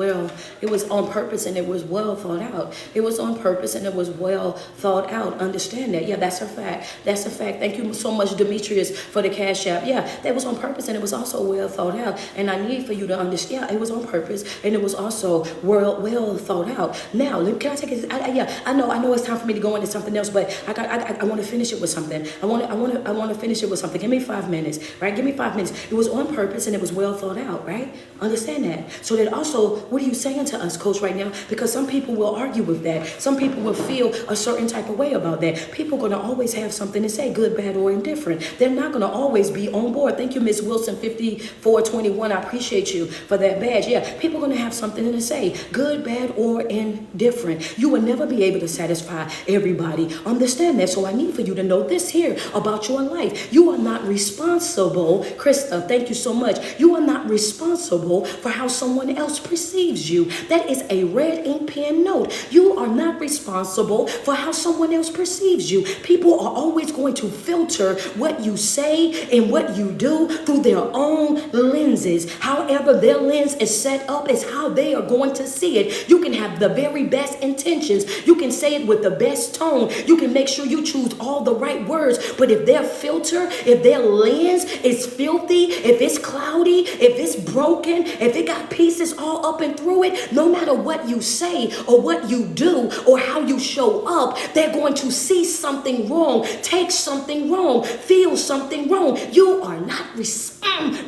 it was on purpose and it was well thought out. It was on purpose and it was well thought out. Understand that. Yeah, that's a fact. That's a fact. Thank you so much, Demetrius, for the cash app. Yeah, that was on purpose and it was also well thought out. And I need for you to understand, it was on purpose and it was also well thought out. Now, can I take it? I know it's time for me to go into something else, but I want to finish it with something. I want to finish it with something. Give me 5 minutes, right? Give me 5 minutes. It was on purpose and it was well thought out, right? Understand that. So that also, what are you saying to us, Coach, right now? Because some people will argue with that. Some people will feel a certain type of way about that. People are going to always have something to say, good, bad, or indifferent. They're not going to always be on board. Thank you, Miss Wilson, 5421. I appreciate you for that badge. Yeah, people are going to have something to say, good, bad, or indifferent. You will never be able to satisfy everybody. Understand that. So I need for you to know this here about your life. You are not responsible. Krista, thank you so much. You are not responsible for how someone else perceives you. That is a red ink pen note. You are not responsible for how someone else perceives you. People are always going to filter what you say and what you do through their own lenses. However their lens is set up is how they are going to see it. You can have the very best intentions. You can say it with the best tone. You can make sure you choose all the right words. But if their filter, if their lens is filthy, if it's cloudy, if it's broken, if it got pieces all up and through it, no matter what you say or what you do or how you show up, they're going to see something wrong, take something wrong, feel something wrong. You are not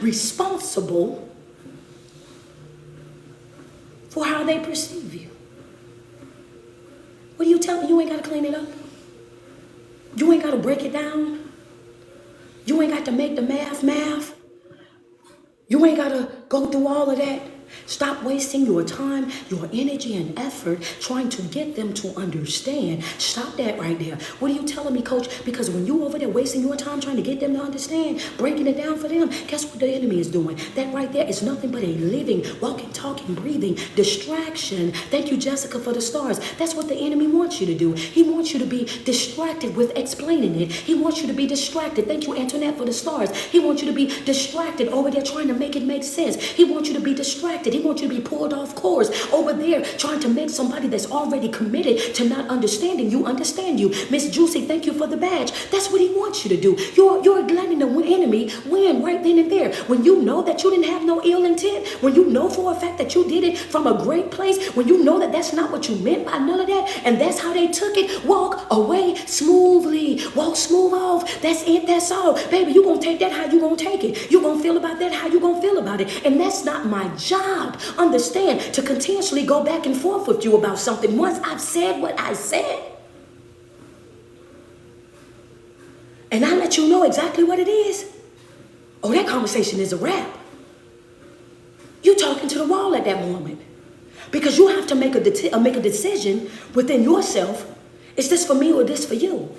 responsible for how they perceive you. What are you telling me? You ain't got to clean it up. You ain't got to break it down. You ain't got to make the math. You ain't got to go through all of that. Stop wasting your time, your energy, and effort trying to get them to understand. Stop that right there. What are you telling me, Coach? Because when you over there wasting your time trying to get them to understand, breaking it down for them, guess what the enemy is doing? That right there is nothing but a living, walking, talking, breathing distraction. Thank you, Jessica, for the stars. That's what the enemy wants you to do. He wants you to be distracted with explaining it. He wants you to be distracted. Thank you, Antoinette, for the stars. He wants you to be distracted over there trying to make it make sense. He wants you to be distracted. He wants you to be pulled off course over there trying to make somebody that's already committed to not understanding you understand you. Miss Juicy, thank you for the badge. That's what he wants you to do. You're letting the enemy win right then and there. When you know that you didn't have no ill intent, when you know for a fact that you did it from a great place, when you know that that's not what you meant by none of that, and that's how they took it, walk away smoothly. Walk smooth off. That's it. That's all. Baby, you going to take that how you going to take it. You going to feel about that how you going to feel about it. And that's not my job. Understand, to continuously go back and forth with you about something. Once I've said what I said, and I let you know exactly what it is, oh, that conversation is a wrap. You talking to the wall at that moment. Because you have to make a decision within yourself. Is this for me or this for you?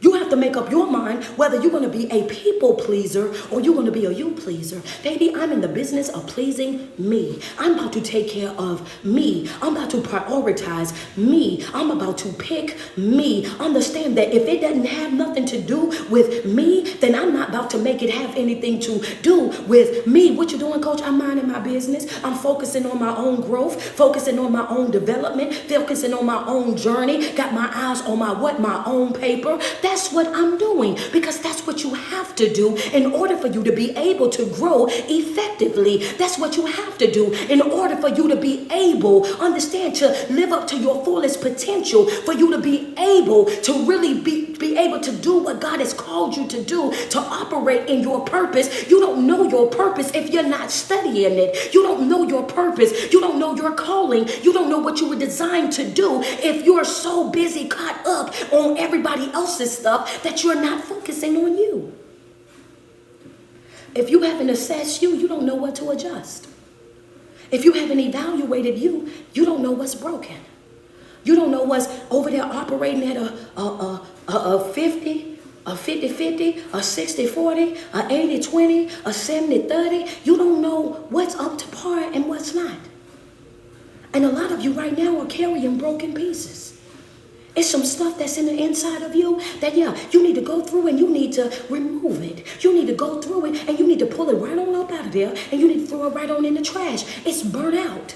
You have to make up your mind whether you're going to be a people pleaser or you're going to be a you pleaser. Baby, I'm in the business of pleasing me. I'm about to take care of me. I'm about to prioritize me. I'm about to pick me. Understand that if it doesn't have nothing to do with me, then I'm not about to make it have anything to do with me. What you doing, Coach? I'm minding my business. I'm focusing on my own growth, focusing on my own development, focusing on my own journey. Got my eyes on my own paper. That's what I'm doing, because that's what you have to do in order for you to be able to grow effectively. That's what you have to do in order for you to be able, understand, to live up to your fullest potential, for you to be able to really be able to do what God has called you to do, to operate in your purpose. You don't know your purpose if you're not studying it. You don't know your purpose. You don't know your calling. You don't know what you were designed to do if you're so busy caught up on everybody else's stuff that you're not focusing on you. If you haven't assessed you, you don't know what to adjust. If you haven't evaluated you, you don't know what's broken. You don't know what's over there operating at a 50, a 50-50, a 60-40, a 80-20, a 70-30. You don't know what's up to par and what's not. And a lot of you right now are carrying broken pieces. It's some stuff that's in the inside of you that, you need to go through and you need to remove it. You need to go through it and you need to pull it right on up out of there and you need to throw it right on in the trash. It's burnt out.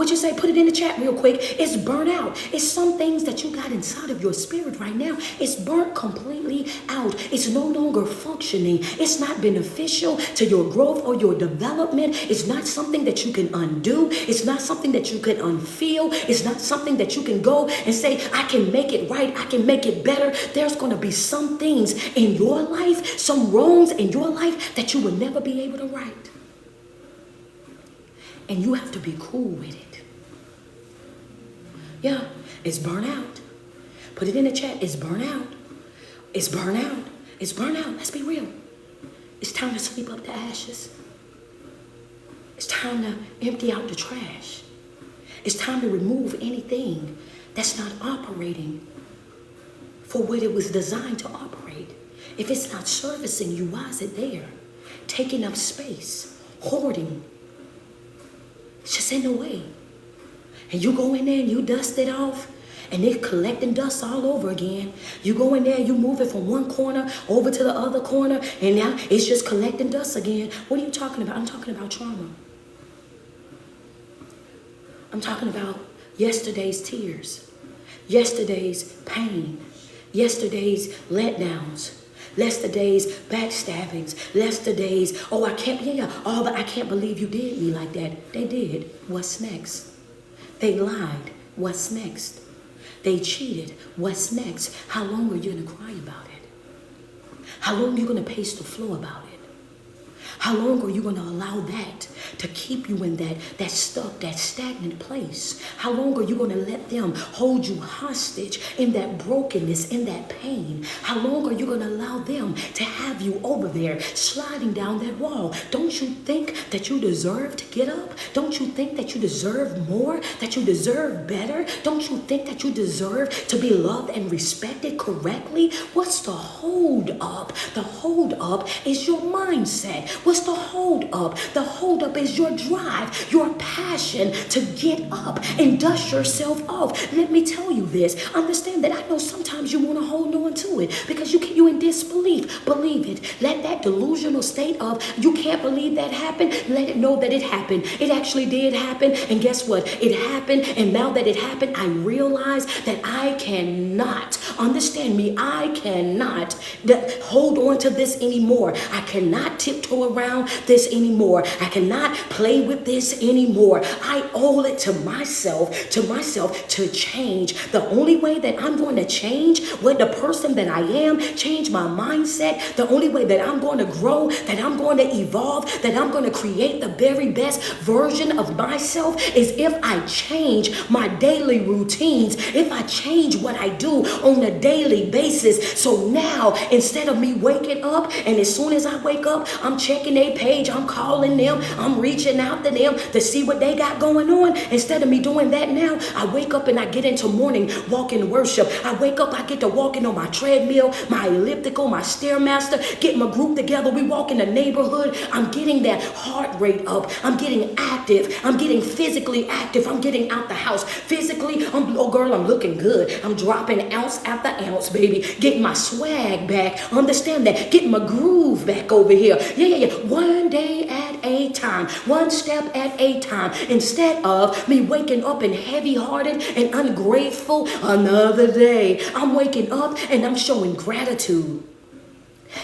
Would you say, put it in the chat real quick? It's burnout. It's some things that you got inside of your spirit right now. It's burnt completely out. It's no longer functioning. It's not beneficial to your growth or your development. It's not something that you can undo. It's not something that you can unfeel. It's not something that you can go and say, I can make it right. I can make it better. There's going to be some things in your life, some wrongs in your life that you will never be able to right. And you have to be cool with it. Yeah, it's burnout. Put it in the chat. It's burnout. It's burnout. It's burnout. Let's be real. It's time to sweep up the ashes. It's time to empty out the trash. It's time to remove anything that's not operating for what it was designed to operate. If it's not servicing you, why is it there? Taking up space, hoarding. It's just in the way. And you go in there and you dust it off, and it's collecting dust all over again. You go in there, you move it from one corner over to the other corner, and now it's just collecting dust again. What are you talking about? I'm talking about trauma. I'm talking about yesterday's tears, yesterday's pain, yesterday's letdowns, yesterday's backstabbings, yesterday's, oh, I can't believe you did me like that. They did. What's next? They lied. What's next? They cheated. What's next? How long are you going to cry about it? How long are you going to pace the floor about it? How long are you going to allow that to keep you in that stuck, that stagnant place? How long are you going to let them hold you hostage in that brokenness, in that pain? How long are you going to allow them to have you over there sliding down that wall? Don't you think that you deserve to get up? Don't you think that you deserve more, that you deserve better? Don't you think that you deserve to be loved and respected correctly? What's the hold up? The hold up is your mindset. What's the hold up? The hold up is your drive, your passion to get up and dust yourself off. Let me tell you this. Understand that I know sometimes you want to hold on to it because you're in disbelief. Believe it. Let that delusional state of you can't believe that happened, let it know that it happened. It actually did happen. And guess what? It happened. And now that it happened, I realize that I cannot, understand me, I cannot hold on to this anymore. I cannot tiptoe around this anymore. I cannot play with this anymore. I owe it to myself to change. The only way that I'm going to change with the person that I am, change my mindset, the only way that I'm going to grow, that I'm going to evolve, that I'm going to create the very best version of myself is if I change my daily routines, if I change what I do on a daily basis. So now, instead of me waking up and as soon as I wake up, I'm checking their page, I'm calling them, I'm reaching out to them to see what they got going on. Instead of me doing that now, I wake up and I get into morning walking worship. I wake up, I get to walking on my treadmill, my elliptical, my Stairmaster, get my group together. We walk in the neighborhood. I'm getting that heart rate up. I'm getting active. I'm getting physically active. I'm getting out the house. Physically, I'm looking good. I'm dropping ounce after ounce, baby. Getting my swag back. Understand that. Getting my groove back over here. Yeah. One day at a time. One step at a time. Instead of me waking up and heavy-hearted and ungrateful another day, I'm waking up and I'm showing gratitude.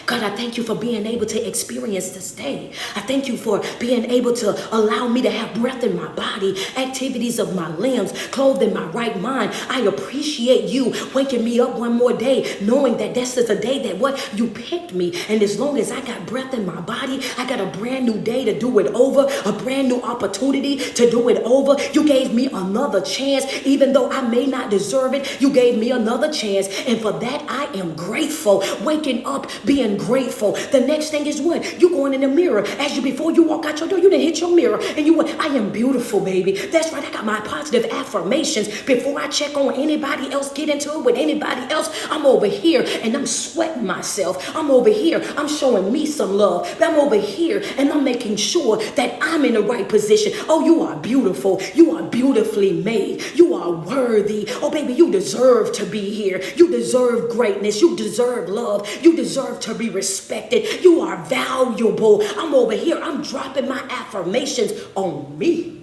God, I thank you for being able to experience this day. I thank you for being able to allow me to have breath in my body, activities of my limbs, clothed in my right mind. I appreciate you waking me up one more day, knowing that this is a day that what you picked me. And as long as I got breath in my body, I got a brand new day to do it over, a brand new opportunity to do it over. You gave me another chance, even though I may not deserve it. You gave me another chance. And for that, I am grateful. Waking up, being grateful. The next thing is what? You going in the mirror. Before you walk out your door, you didn't hit your mirror and you went, I am beautiful, baby. That's right. I got my positive affirmations. Before I check on anybody else, get into it with anybody else, I'm over here and I'm sweating myself. I'm over here. I'm showing me some love. I'm over here and I'm making sure that I'm in the right position. Oh, you are beautiful. You are beautifully made. You are worthy. Oh, baby, you deserve to be here. You deserve greatness. You deserve love. You deserve to be respected. You are valuable. I'm over here. I'm dropping my affirmations on me.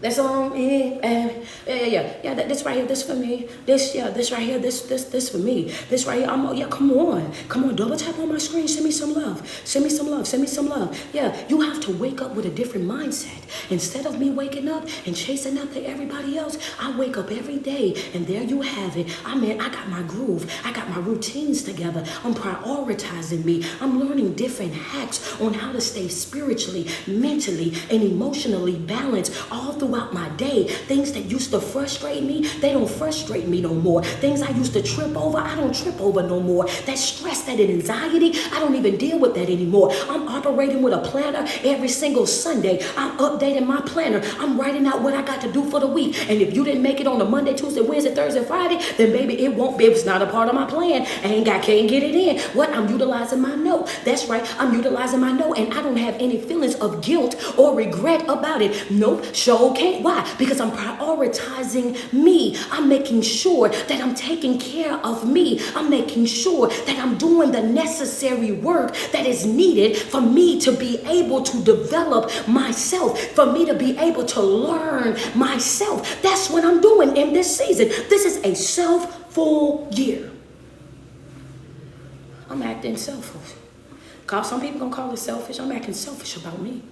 That's yeah. This right here, this for me. This right here, this for me. This right here, come on, double tap on my screen. Send me some love. Send me some love. Send me some love. Yeah, you have to wake up with a different mindset. Instead of me waking up and chasing after everybody else, I wake up every day, and there you have it. I got my groove. I got my routines together. I'm prioritizing me. I'm learning different hacks on how to stay spiritually, mentally, and emotionally balanced all throughout my day. Things that used to frustrate me, they don't frustrate me no more. Things I used to trip over, I don't trip over no more. That stress, that anxiety, I don't even deal with that anymore. I'm operating with a planner every single Sunday. I'm updating my planner. I'm writing out what I got to do for the week. And if you didn't make it on a Monday, Tuesday, Wednesday, Thursday, Friday, then baby, it won't be. It's not a part of my plan. Can't get it in. What? I'm utilizing my note. That's right. I'm utilizing my note, and I don't have any feelings of guilt or regret about it. Nope. Sure can't. Why? Because I'm prioritizing me. I'm making sure that I'm taking care of me. I'm making sure that I'm doing the necessary work that is needed for me to be able to develop myself, for me to be able to learn myself. That's what I'm doing in this season. This is a self-full year. I'm acting selfish. Some people gonna call it selfish. I'm acting selfish about me.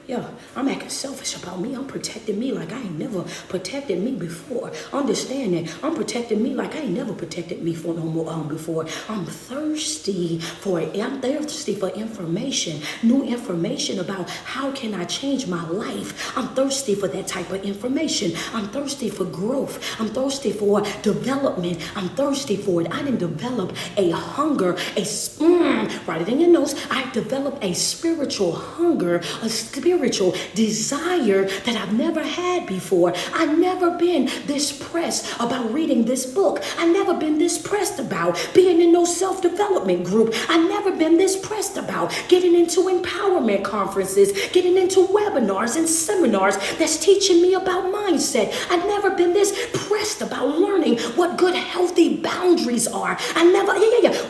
Yeah, I'm acting selfish about me. I'm protecting me like I ain't never protected me before. Understand that. I'm protecting me like I ain't never protected me for no more before. I'm thirsty for information, new information about how can I change my life. I'm thirsty for that type of information. I'm thirsty for growth. I'm thirsty for development. I'm thirsty for it. I didn't develop a hunger, write it in your notes. I developed a spiritual hunger, a spiritual desire that I've never had before. I've never been this pressed about reading this book. I've never been this pressed about being in no self-development group. I've never been this pressed about getting into empowerment conferences, getting into webinars and seminars that's teaching me about mindset. I've never been this pressed about learning what good, healthy boundaries are.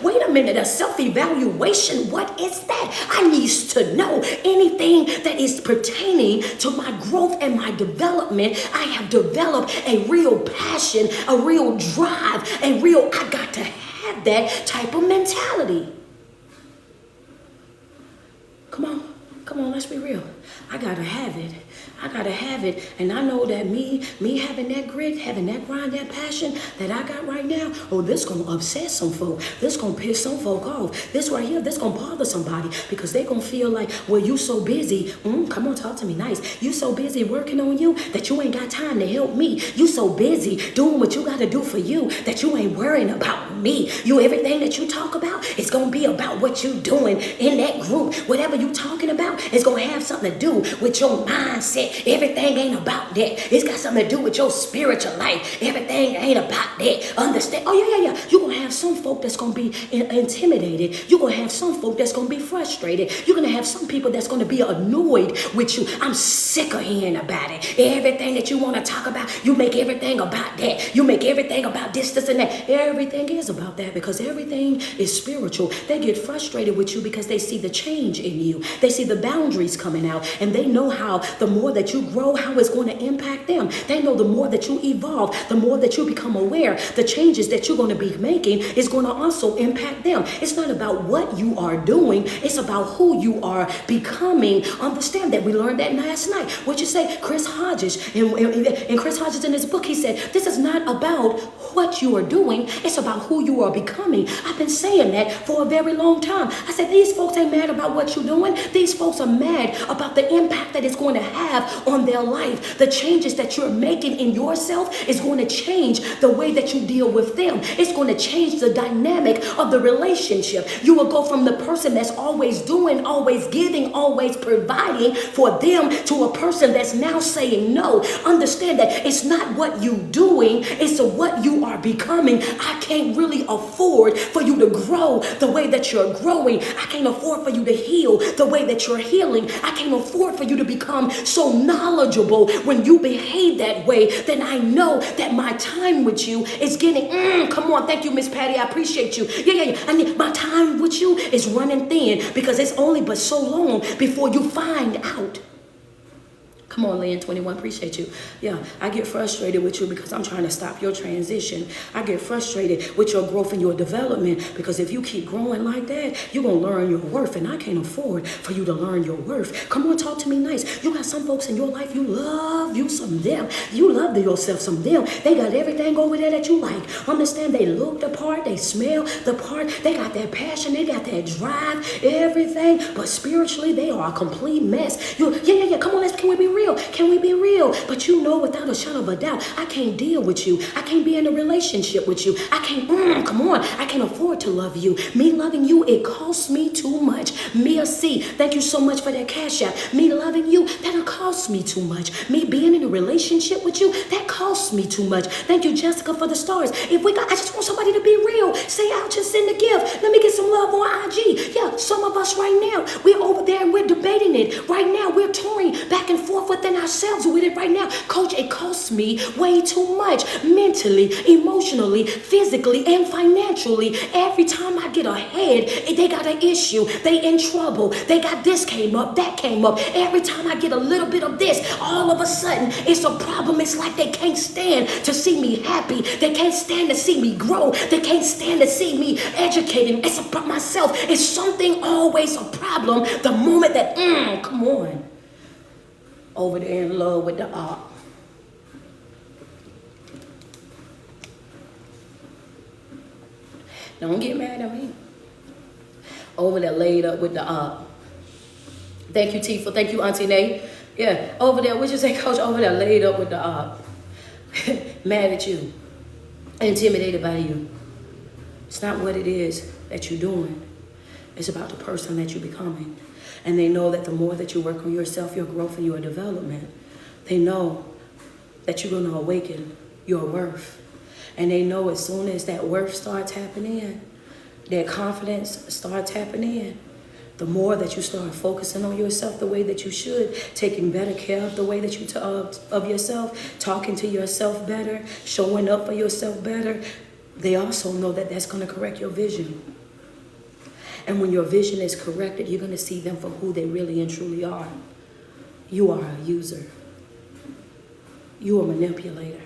Wait a minute, a self-evaluation, what is that? I need to know anything that is pertaining to my growth and my development. I have developed a real passion, a real drive, I got to have that type of mentality. Come on, let's be real. I gotta have it. And I know that me having that grit, having that grind, that passion that I got right now, this gonna upset some folk. This gonna piss some folk off. This right here, this gonna bother somebody because they gonna feel like, well, you so busy. Come on, talk to me nice. You so busy working on you that you ain't got time to help me. You so busy doing what you gotta do for you that you ain't worrying about me. Everything that you talk about, it's gonna be about what you doing in that group. Whatever you talking about, it's gonna have something to do with your mindset. Everything ain't about that. It's got something to do with your spiritual life. Everything ain't about that. Understand? You're going to have some folk that's going to be intimidated. You're going to have some folk that's going to be frustrated. You're going to have some people that's going to be annoyed with you. I'm sick of hearing about it. Everything that you want to talk about, you make everything about that. You make everything about this, and that. Everything is about that because everything is spiritual. They get frustrated with you because they see the change in you. They see the boundaries coming out, and they know how the more that you grow, how it's going to impact them. They know the more that you evolve, the more that you become aware, the changes that you're going to be making is going to also impact them. It's not about what you are doing. It's about who you are becoming. Understand that. We learned that last night. What you say, Chris Hodges, and Chris Hodges in his book, he said, this is not about what you are doing. It's about who you are becoming. I've been saying that for a very long time. I said, these folks ain't mad about what you're doing. These folks are mad about the impact that it's going to have on their life. The changes that you're making in yourself is going to change the way that you deal with them. It's going to change the dynamic of the relationship. You will go from the person that's always doing, always giving, always providing for them to a person that's now saying no. Understand that it's not what you're doing, it's what you are becoming. I can't really afford for you to grow the way that you're growing. I can't afford for you to heal the way that you're healing. I can't afford for you to become so knowledgeable. When you behave that way, then I know that my time with you is getting, come on, thank you, Miss Patty, I appreciate you. I need my time with you is running thin because it's only but so long before you find out. Come on, Lynn 21, appreciate you. Yeah, I get frustrated with you because I'm trying to stop your transition. I get frustrated with your growth and your development because if you keep growing like that, you're going to learn your worth, and I can't afford for you to learn your worth. Come on, talk to me nice. You got some folks in your life, you love you some of them. You love yourself some of them. They got everything over there that you like. Understand, they look the part, they smell the part, they got that passion, they got that drive, everything, but spiritually, they are a complete mess. Yeah, come on, can we be real? Can we be real? But you know without a shadow of a doubt, I can't deal with you. I can't be in a relationship with you. I can't, come on, I can't afford to love you. Me loving you, it costs me too much. Mia C, thank you so much for that cash app. Me loving you, that'll cost me too much. Me being in a relationship with you, that costs me too much. Thank you, Jessica, for the stars. I just want somebody to be real. Say, I'll just send a gift. Let me get some love on IG. Yeah, some of us right now, we're over there and we're debating it. Right now, we're touring back and forth within ourselves with it right now. Coach, it costs me way too much mentally, emotionally, physically, and financially. Every time I get ahead, they got an issue. They in trouble. They got this came up, that came up. Every time I get a little bit of this, all of a sudden, it's a problem. It's like they can't stand to see me happy. They can't stand to see me grow. They can't stand to see me educating. It's about myself. It's something always a problem the moment that, come on. Over there in love with the art. Don't get mad at me. Over there laid up with the art. Thank you, Tifa. Thank you, Auntie Nay. Yeah, over there, what'd you say, Coach? Over there laid up with the art. Mad at you. Intimidated by you. It's not what it is that you're doing. It's about the person that you're becoming. And they know that the more that you work on yourself, your growth and your development, they know that you're going to awaken your worth. And they know as soon as that worth starts happening in, that confidence starts happening in, the more that you start focusing on yourself the way that you should, taking better care of the way that you of yourself, talking to yourself better, showing up for yourself better, they also know that that's going to correct your vision. And when your vision is corrected, you're going to see them for who they really and truly are. You are a user. You are a manipulator.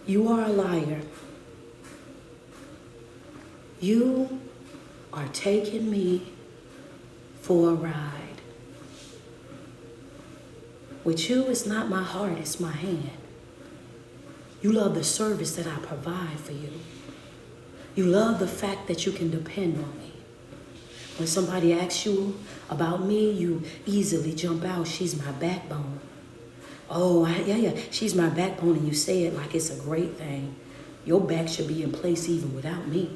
You are a liar. You are taking me for a ride. With you, it's not my heart, it's my hand. You love the service that I provide for you. You love the fact that you can depend on me. When somebody asks you about me, you easily jump out, she's my backbone. Oh, yeah, she's my backbone, and you say it like it's a great thing. Your back should be in place even without me.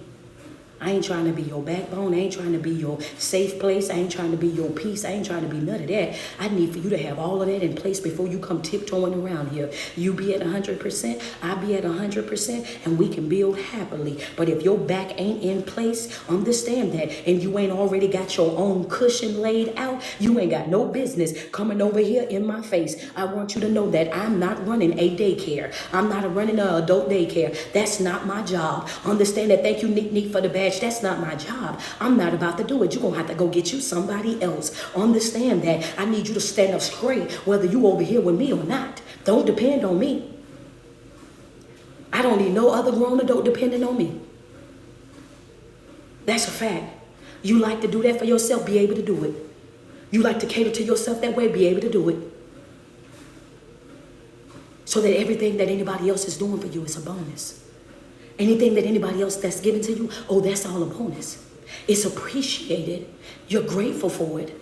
I ain't trying to be your backbone. I ain't trying to be your safe place. I ain't trying to be your peace. I ain't trying to be none of that. I need for you to have all of that in place before you come tiptoeing around here. You be at 100%, I be at 100%, and we can build happily. But if your back ain't in place, understand that, and you ain't already got your own cushion laid out, you ain't got no business coming over here in my face. I want you to know that I'm not running a daycare. I'm not running an adult daycare. That's not my job. Understand that. Thank you, Nick, for the badge. That's not my job. I'm not about to do it. You're going to have to go get you somebody else. Understand that. I need you to stand up straight, whether you over here with me or not. Don't depend on me. I don't need no other grown adult depending on me. That's a fact. You like to do that for yourself, be able to do it. You like to cater to yourself that way, be able to do it. So that everything that anybody else is doing for you is a bonus. Anything that anybody else that's given to you, oh, that's all a bonus. It's appreciated. You're grateful for it.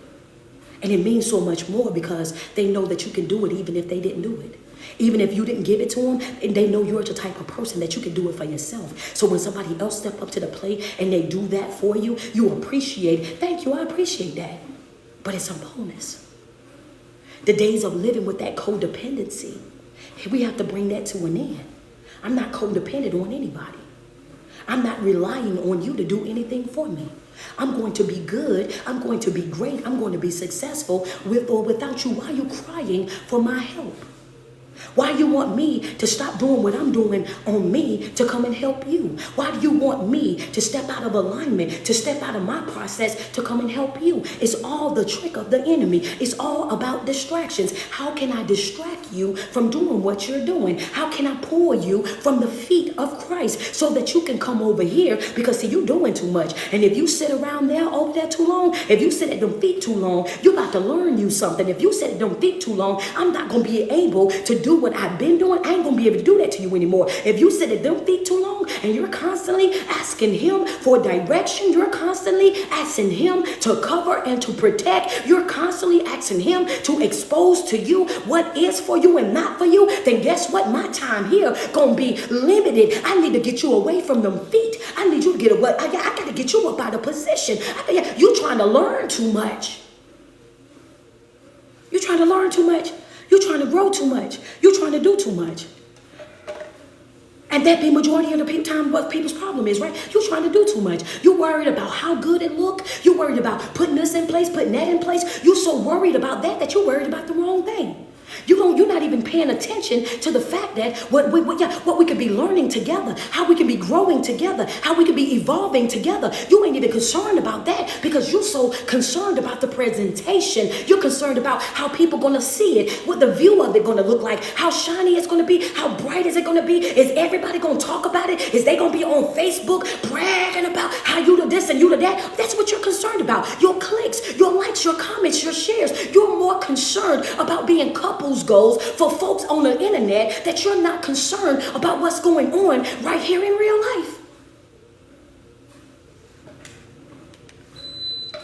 And it means so much more because they know that you can do it even if they didn't do it. Even if you didn't give it to them, and they know you're the type of person that you can do it for yourself. So when somebody else step up to the plate and they do that for you, you appreciate it. Thank you, I appreciate that. But it's a bonus. The days of living with that codependency, we have to bring that to an end. I'm not codependent on anybody. I'm not relying on you to do anything for me. I'm going to be good. I'm going to be great. I'm going to be successful with or without you. Why are you crying for my help? Why do you want me to stop doing what I'm doing on me to come and help you? Why do you want me to step out of alignment, to step out of my process to come and help you? It's all the trick of the enemy. It's all about distractions. How can I distract you from doing what you're doing? How can I pull you from the feet of Christ so that you can come over here? Because see, you're doing too much. And if you sit around there over there too long, if you sit at them feet too long, you're about to learn you something. If you sit at them feet too long, I'm not going to be able to do what I've been doing. I ain't going to be able to do that to you anymore. If you sit at them feet too long and you're constantly asking him for direction, you're constantly asking him to cover and to protect, you're constantly asking him to expose to you what is for you and not for you, then guess what? My time here going to be limited. I need to get you away from them feet. I need you to get away. I got to get you up out of position. You're trying to learn too much. You're trying to learn too much. You're trying to grow too much. You're trying to do too much. And that be majority of the time what people's problem is, right? You're trying to do too much. You're worried about how good it look. You're worried about putting this in place, putting that in place. You're so worried about that you're worried about the wrong thing. You're not even paying attention to the fact that what we could be learning together, how we can be growing together, how we can be evolving together. You ain't even concerned about that because you're so concerned about the presentation. You're concerned about how people going to see it, what the view of it going to look like, how shiny it's going to be, how bright is it going to be, is everybody going to talk about it, is they going to be on Facebook bragging about how you do this and you do that. That's what you're concerned about. Your clicks, your likes, your comments, your shares. You're more concerned about being couples goals for folks on the internet that you're not concerned about what's going on right here in real life.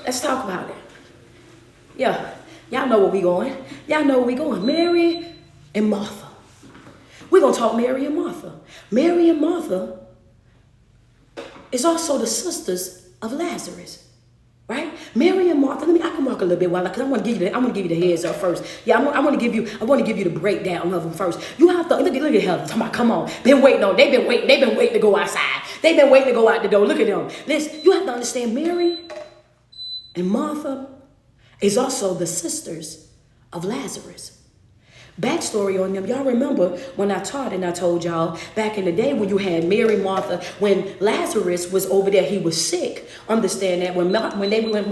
Let's talk about it. Yeah, y'all know where we going. Y'all know where we going. Mary and Martha. We're going to talk Mary and Martha. Mary and Martha is also the sisters of Lazarus. Right? Mary and Martha. I can walk a little bit while because I want to give you the heads up first. Yeah, I want to give you the breakdown of them first. You have to look at Heather. Come on. They've been waiting to go outside. They've been waiting to go out the door. Look at them. Listen, you have to understand Mary and Martha is also the sisters of Lazarus. Backstory on them. Y'all remember when I taught and I told y'all back in the day when you had Mary, Martha, when Lazarus was over there, he was sick. Understand that when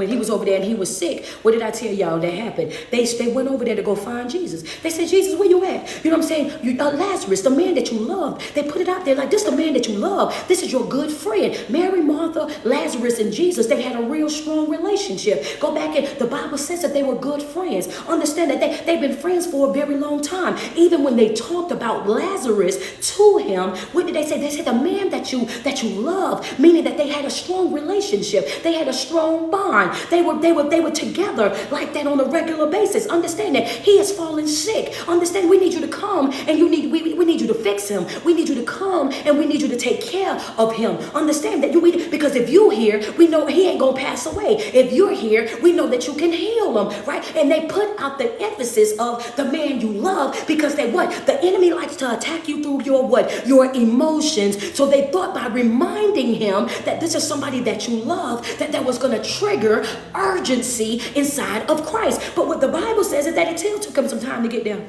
he was over there and he was sick, what did I tell y'all that happened? They went over there to go find Jesus. They said, Jesus, where you at? You know what I'm saying? Lazarus, the man that you loved. They put it out there like, this is the man that you love. This is your good friend. Mary, Martha, Lazarus, and Jesus, they had a real strong relationship. Go back and the Bible says that they were good friends. Understand that they've been friends for a very long time. Even when they talked about Lazarus to him, what did they say? They said the man that you love, meaning that they had a strong relationship. They had a strong bond. They were together like that on a regular basis. Understand that he has fallen sick. Understand we need you to come and we need you to fix him. We need you to come and we need you to take care of him. Understand that because if you're here, we know he ain't gonna pass away. If you're here, we know that you can heal him, right? And they put out the emphasis of the man you love because the enemy likes to attack you through your emotions. So they thought by reminding him that this is somebody that you love, that was going to trigger urgency inside of Christ. But what the Bible says is that it still took him some time to get there.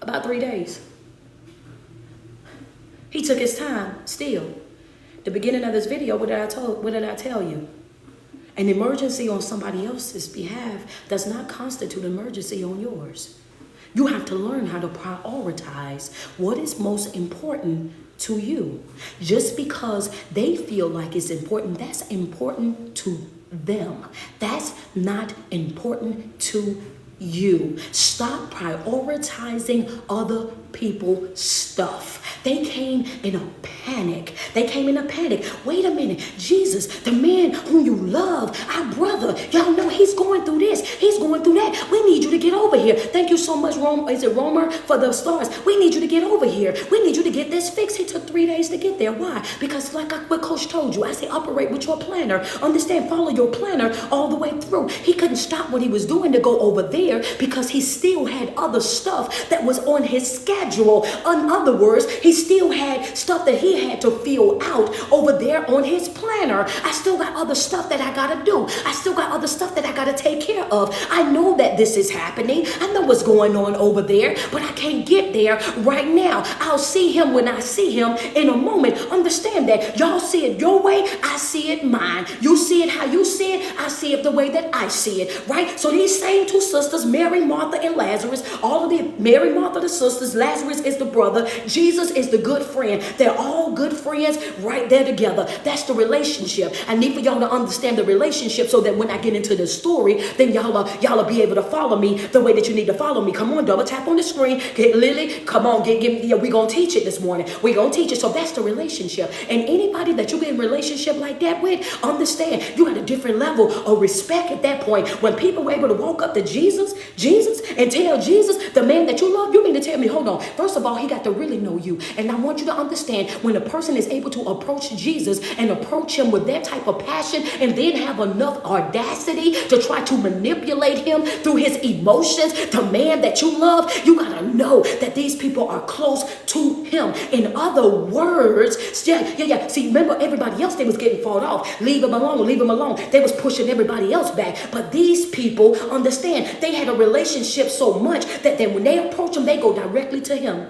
About 3 days. He took his time still. The beginning of this video, what did I tell you? An emergency on somebody else's behalf does not constitute an emergency on yours. You have to learn how to prioritize what is most important to you. Just because they feel like it's important, that's important to them. That's not important to you. Stop prioritizing other people's stuff. They came in a panic. Wait a minute. Jesus, the man whom you love, our brother, y'all know he's going through this. He's going through that. We need you to get over here. Thank you so much, Romer, for the stars. We need you to get over here. We need you to get this fixed. He took 3 days to get there. Why? Because like what Coach told you, I say operate with your planner. Understand, follow your planner all the way through. He couldn't stop what he was doing to go over there because he still had other stuff that was on his schedule. In other words, he He still had stuff that he had to fill out over there on his planner. I still got other stuff that I got to do. I still got other stuff that I got to take care of. I know that this is happening. I know what's going on over there, but I can't get there right now. I'll see him when I see him in a moment. Understand that. Y'all see it your way, I see it mine. You see it how you see it, I see it the way that I see it, right? So these same two sisters, Mary, Martha, and Lazarus, all of the Mary, Martha, the sisters, Lazarus is the brother, Jesus is the good friend. They're all good friends right there together. That's the relationship. I need for y'all to understand the relationship so that when I get into the story, then y'all be able to follow me the way that you need to follow me. Come on, double tap on the screen. Get Lily, come on, we're going to teach it this morning. We're going to teach it. So that's the relationship. And anybody that you get in a relationship like that with, understand, you got a different level of respect at that point. When people were able to walk up to Jesus, and tell Jesus, the man that you love, you mean to tell me, hold on. First of all, he got to really know you. And I want you to understand, when a person is able to approach Jesus and approach him with that type of passion and then have enough audacity to try to manipulate him through his emotions, the man that you love, you got to know that these people are close to him. In other words, yeah. See, remember everybody else, they was getting fought off. Leave him alone, leave him alone. They was pushing everybody else back. But these people, understand, they had a relationship so much that then when they approach him, they go directly to him.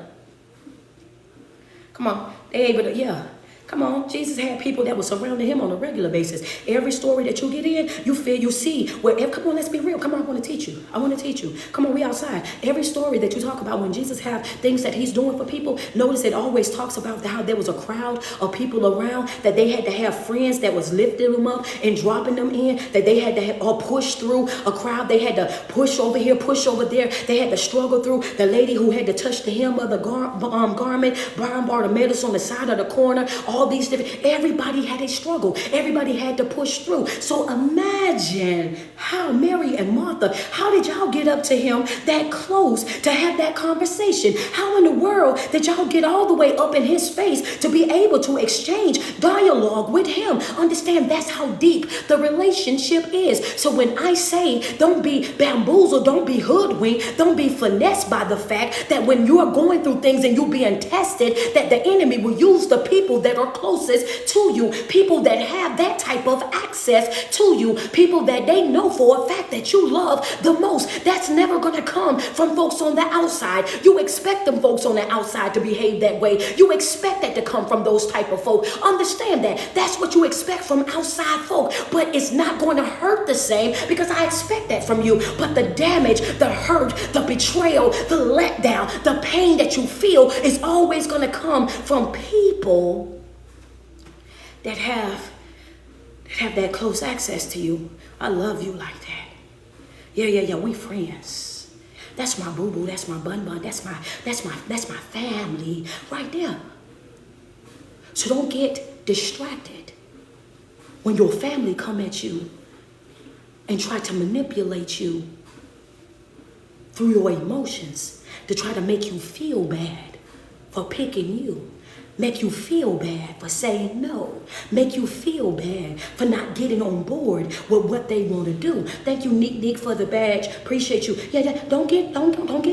Come on, they able to, yeah. Come on, Jesus had people that were surrounding him on a regular basis. Every story that you get in, you see. Come on, let's be real. Come on, I want to teach you. Come on, we outside. Every story that you talk about when Jesus have things that he's doing for people, notice it always talks about how there was a crowd of people around, that they had to have friends that was lifting them up and dropping them in, that they had to push through a crowd. They had to push over here, push over there. They had to struggle through. The lady who had to touch the hem of the garment, blind Bartimaeus on the side of the corner, all these different, everybody had a struggle. Everybody had to push through. So imagine how Mary and Martha, how did y'all get up to him that close to have that conversation? How in the world did y'all get all the way up in his face to be able to exchange dialogue with him? Understand, that's how deep the relationship is. So when I say don't be bamboozled, don't be hoodwinked, don't be finessed by the fact that when you're going through things and you're being tested, that the enemy will use the people that are closest to you, people that have that type of access to you, people that they know for a fact that you love the most. That's never going to come from folks on the outside. You expect them folks on the outside to behave that way. You expect that to come from those type of folk. Understand that. That's what you expect from outside folk, but it's not going to hurt the same because I expect that from you. But the damage, the hurt, the betrayal, the letdown, the pain that you feel is always going to come from people that have that close access to you. I love you like that. Yeah, we friends. That's my boo-boo, that's my bun-bun, that's my family right there. So don't get distracted when your family come at you and try to manipulate you through your emotions to try to make you feel bad for picking you. Make you feel bad for saying no. Make you feel bad for not getting on board with what they want to do. Thank you, Nick, for the badge. Appreciate you. Yeah. Don't get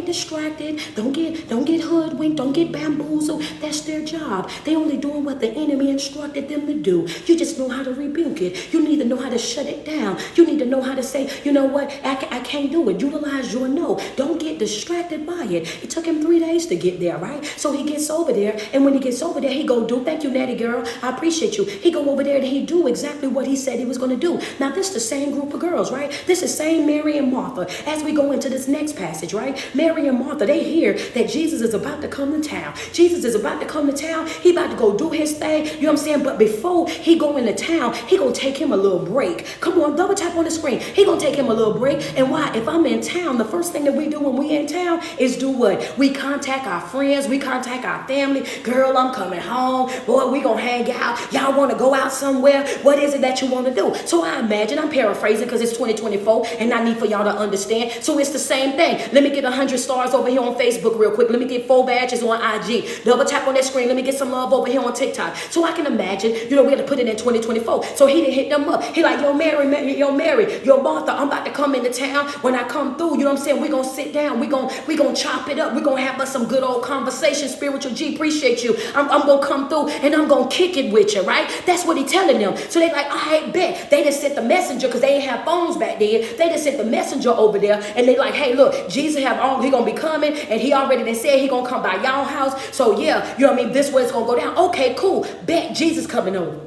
distracted. Don't get hoodwinked. Don't get bamboozled. That's their job. They only doing what the enemy instructed them to do. You just know how to rebuke it. You need to know how to shut it down. You need to know how to say, you know what, I can't do it. Utilize your no. Don't get distracted by it. It took him 3 days to get there, right? So he gets over there, and when he gets over there, he go do, thank you, Natty girl, I appreciate you. He go over there and he do exactly what he said he was going to do. Now, this is the same group of girls, right? This is same Mary and Martha. As we go into this next passage, right? Mary and Martha, they hear that Jesus is about to come to town. Jesus is about to come to town. He about to go do his thing. You know what I'm saying? But before he go into town, he gonna take him a little break. Come on, double tap on the screen. He gonna take him a little break. And why? If I'm in town, the first thing that we do when we in town is do what? We contact our friends. We contact our family. Girl, I'm coming home. Boy, we gonna hang out. Y'all want to go out somewhere? What is it that you want to do? So I imagine, I'm paraphrasing because it's 2024 and I need for y'all to understand. So it's the same thing. Let me get 100 stars over here on Facebook real quick. Let me get 4 badges on IG. Double tap on that screen. Let me get some love over here on TikTok. So I can imagine, we had to put it in 2024. So he didn't hit them up. He like, yo, Mary, yo, Martha, I'm about to come into town. When I come through, we're going to sit down. We're going to chop it up. We're going to have us some good old conversation. Spiritual G, appreciate you. I'm going to come through and I'm going to kick it with you, right? That's what he telling them. So they like, I bet. They just sent the messenger because they didn't have phones back then. They just sent the messenger over there and they like, hey, look, Jesus he going to be coming and he already they said he going to come by y'all house. So yeah, this way it's going to go down. Okay, cool. Bet Jesus coming over.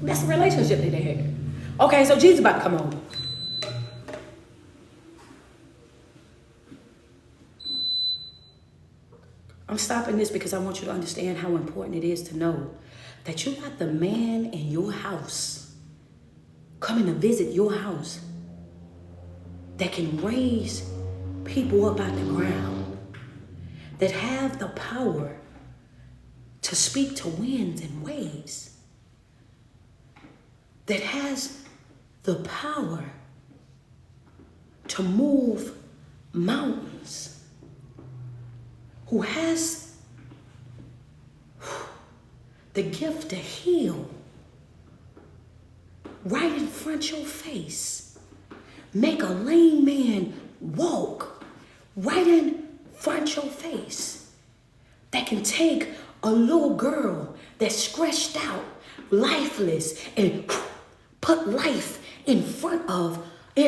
That's the relationship that they had. Okay, so Jesus about to come over. I'm stopping this because I want you to understand how important it is to know that you got the man in your house coming to visit your house that can raise people up out the ground, that have the power to speak to winds and waves, that has the power to move mountains, who has the gift to heal right in front of your face, make a lame man walk right in front of your face, that can take a little girl that's stretched out, lifeless, and put life in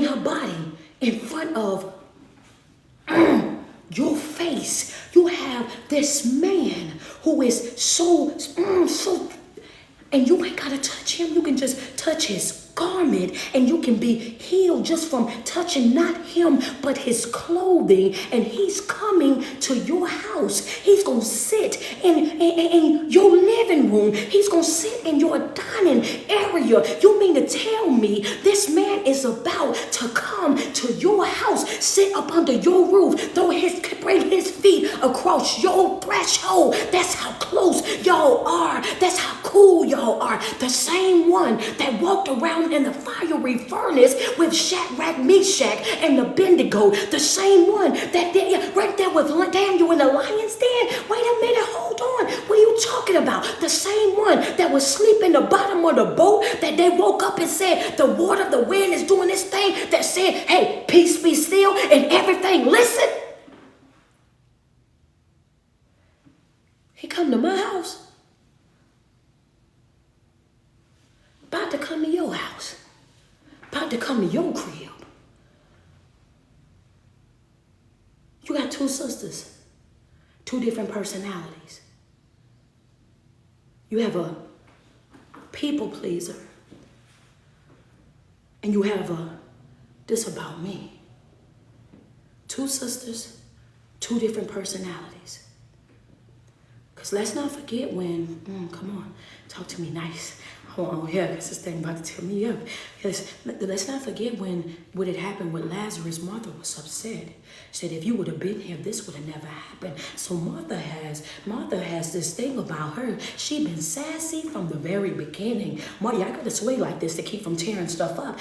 her body, in front of your face. You have this man who is so, and you ain't gotta touch him. You can just touch his garment and you can be healed just from touching not him but his clothing. And he's coming to your house. He's gonna sit in your living room. He's gonna sit in your dining area. You mean to tell me this man is about to come to your house, sit up under your roof, bring his feet across your threshold? That's how close y'all are. That's how cool y'all are. The same one that walked around in the fiery furnace with Shadrach, Meshach, and Abednego. The same one that right there with Daniel in the lion's den. Wait a minute, hold on. What are you talking about? The same one that was sleeping in the bottom of the boat, that they woke up and said, the water, the wind is doing this thing, that said, hey, peace be still, and everything listen. He come to my house. About to come to your house. About to come to your crib. You got two sisters. Two different personalities. You have a people pleaser. And you have this about me. Two sisters, two different personalities. Because let's not forget when, come on, talk to me nice. Oh, yeah, because this thing about to tear me up. Yes, let's not forget when what had happened with Lazarus. Martha was upset. She said, if you would have been here, this would have never happened. So Martha has this thing about her. She been sassy from the very beginning. I got to sway like this to keep from tearing stuff up.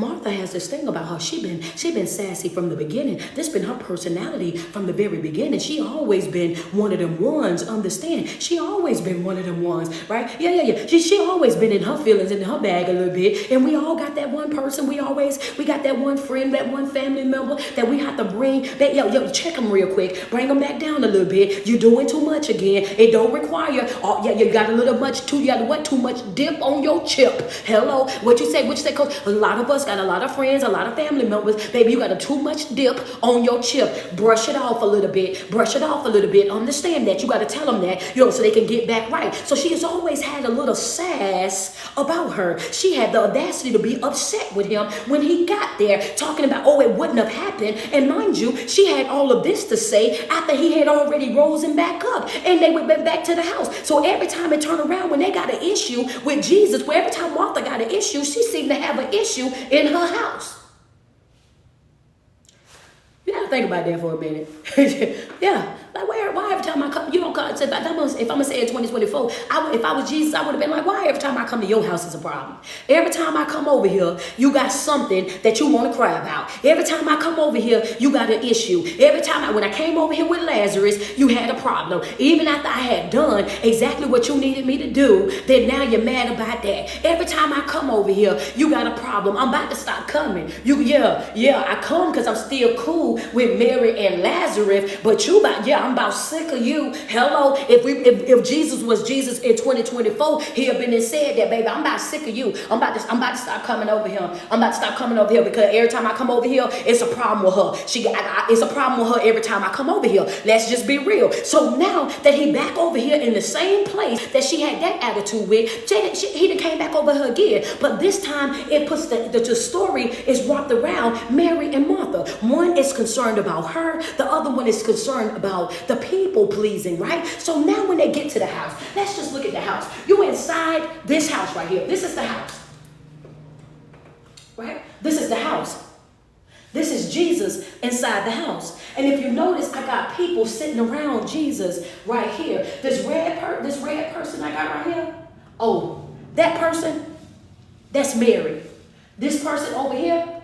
Martha has this thing about her. She been sassy from the beginning. This been her personality from the very beginning. She always been one of them ones. Understand? She always been one of them ones, right? Yeah. She always been in her feelings, in her bag a little bit. And we all got that one person. We got that one friend, that one family member that we have to bring. Yo, check them real quick. Bring them back down a little bit. You're doing too much again. It don't require. You got a little much too. You got too much dip on your chip. Hello, what you say? Coach? A lot of us got a lot of friends, a lot of family members. Baby, you got too much dip on your chip. Brush it off a little bit. Understand that. You got to tell them that, so they can get back right. So she has always had a little sass about her. She had the audacity to be upset with him when he got there, talking about, it wouldn't have happened. And mind you, she had all of this to say after he had already risen back up and they went back to the house. So every time it turned around, when they got an issue with Jesus, where every time Martha got an issue, she seemed to have an issue in her house. You gotta think about that for a minute. Yeah, like why every time I come, you don't come. if I'm gonna say in 2024, if I was Jesus, I would have been like, why every time I come to your house is a problem? Every time I come over here, you got something that you want to cry about. Every time I come over here, you got an issue. Every time when I came over here with Lazarus, you had a problem. Even after I had done exactly what you needed me to do, then now you're mad about that. Every time I come over here, you got a problem. I'm about to stop coming. I come because I'm still cool with Mary and Lazarus, but I'm about sick of you. Hello, if Jesus was Jesus in 2024, he'd have been and said that, baby, I'm about sick of you. I'm about to stop coming over here. I'm about to stop coming over here because every time I come over here, it's a problem with her. It's a problem with her every time I come over here. Let's just be real. So now that he back over here in the same place that she had that attitude with, he done came back over her again. But this time it puts the story is wrapped around Mary and Martha. One is concerned about her. The other one is concerned about the people pleasing, right? So now when they get to the house, let's just look at the house. You inside this house right here. This is the house, right? This is the house. This is Jesus inside the house. And if you notice, I got people sitting around Jesus right here. This red person I got right here. Oh, that person, that's Mary. This person over here,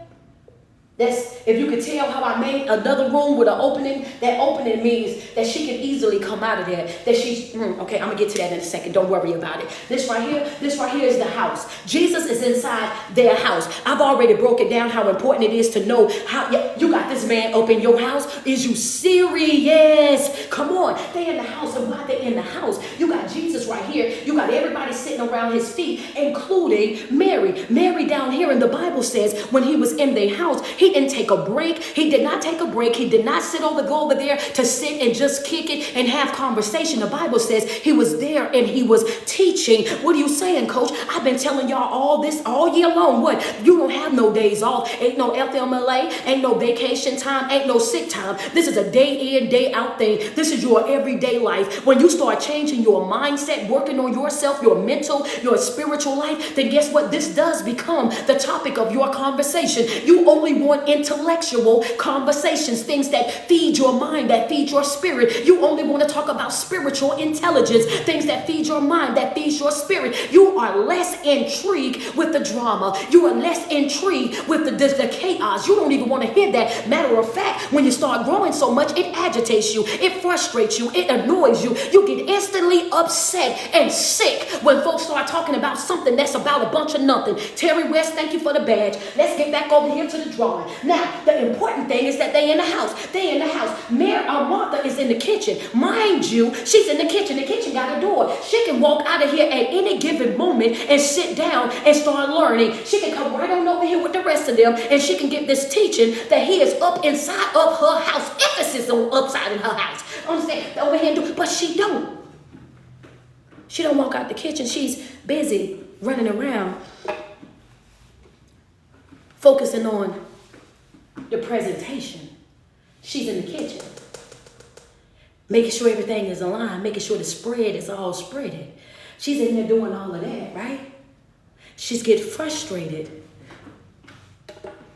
that's, if you could tell how I made another room with an opening, that opening means that she can easily come out of there. That she's, okay, I'm going to get to that in a second. Don't worry about it. This right here is the house. Jesus is inside their house. I've already broken down how important it is to know how you got this man up in your house. Is you serious? Come on. They in the house, and while they're in the house, you got Jesus right here. You got everybody sitting around his feet, including Mary. Mary down here in the Bible says when he was in their house, he didn't take a break. He did not take a break. He did not go over there to sit and just kick it and have conversation. The Bible says he was there and he was teaching. What are you saying, coach? I've been telling y'all all this all year long. What? You don't have no days off. Ain't no FMLA. Ain't no vacation time. Ain't no sick time. This is a day in, day out thing. This is your everyday life. When you start changing your mindset, working on yourself, your mental, your spiritual life, then guess what? This does become the topic of your conversation. You only want intellectual conversations, things that feed your mind, that feed your spirit. You only want to talk about spiritual intelligence, things that feed your mind, that feeds your spirit. You are less intrigued with the drama. You are less intrigued with the chaos. You don't even want to hear that. Matter of fact, when you start growing so much, it agitates you, it frustrates you, it annoys you. You get instantly upset and sick when folks start talking about something that's about a bunch of nothing. Terry West, thank you for the badge. Let's get back over here to the drawing. Now, the important thing is that they in the house. They in the house. Martha is in the kitchen. Mind you, she's in the kitchen. The kitchen got a door. She can walk out of here at any given moment and sit down and start learning. She can come right on over here with the rest of them and she can get this teaching that he is up inside of her house. Emphasis on upside in her house. Understand? Over here, but she don't. She don't walk out the kitchen. She's busy running around, focusing on the presentation. She's in the kitchen, making sure everything is aligned, making sure the spread is all spreaded. She's in there doing all of that, right? She's getting frustrated.